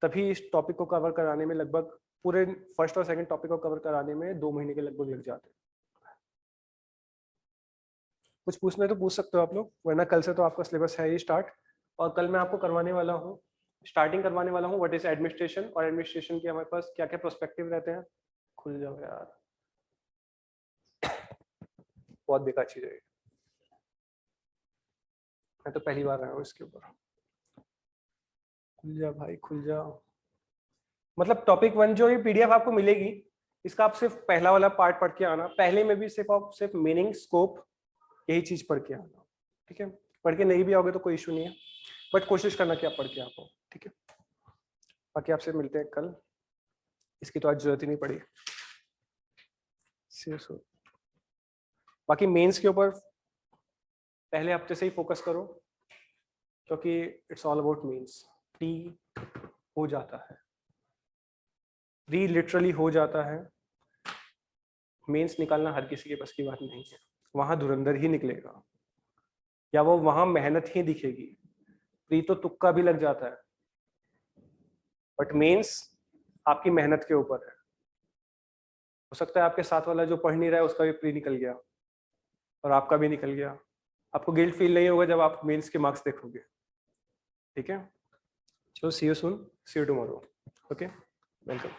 तभी इस टॉपिक को कवर कराने में लगभग पूरे फर्स्ट और सेकंड टॉपिक को कवर कराने में 2 महीने के लगभग लग जाते हैं। कुछ पूछना है तो पूछ सकते हो आप लोग, वरना कल से तो आपका सिलेबस है ही स्टार्ट। और कल मैं आपको करवाने वाला हूँ, स्टार्टिंग करवाने वाला हूँ व्हाट इज एडमिनिस्ट्रेशन, और एडमिनिस्ट्रेशन के हमारे पास क्या क्या प्रोस्पेक्टिव रहते हैं। खुल जाओ यार, बहुत बेकार चीज है, मैं तो पहली बार आया हूँ इसके ऊपर। खुल जा भाई खुल जाओ। मतलब टॉपिक 1 जो ये पीडीएफ आपको मिलेगी, इसका आप सिर्फ पहला वाला पार्ट पढ़ के आना। पहले में भी सिर्फ आप सिर्फ मीनिंग स्कोप यही चीज पढ़ के आना, ठीक है। पढ़ के नहीं भी आओगे तो कोई इशू नहीं है, बट कोशिश करना कि आप पढ़ के आओ, ठीक है। बाकी आपसे मिलते हैं कल, इसकी तो आज जरूरत ही नहीं पड़ी। बाकी मेंस के ऊपर पहले हफ्ते से ही फोकस करो, क्योंकि it's all about mains. Pre हो जाता है, प्री लिटरली हो जाता है। मेंस निकालना हर किसी के बस की बात नहीं है, वहां धुरंधर ही निकलेगा या वो वहां मेहनत ही दिखेगी। प्री तो तुक्का भी लग जाता है, बट मेंस आपकी मेहनत के ऊपर है। हो सकता है आपके साथ वाला जो पढ़ नहीं रहा है उसका भी प्री निकल गया और आपका भी निकल गया, आपको गिल्ट फील नहीं होगा जब आप मेंस के मार्क्स देखोगे, ठीक है। चलो see you soon, see you tomorrow, okay, welcome.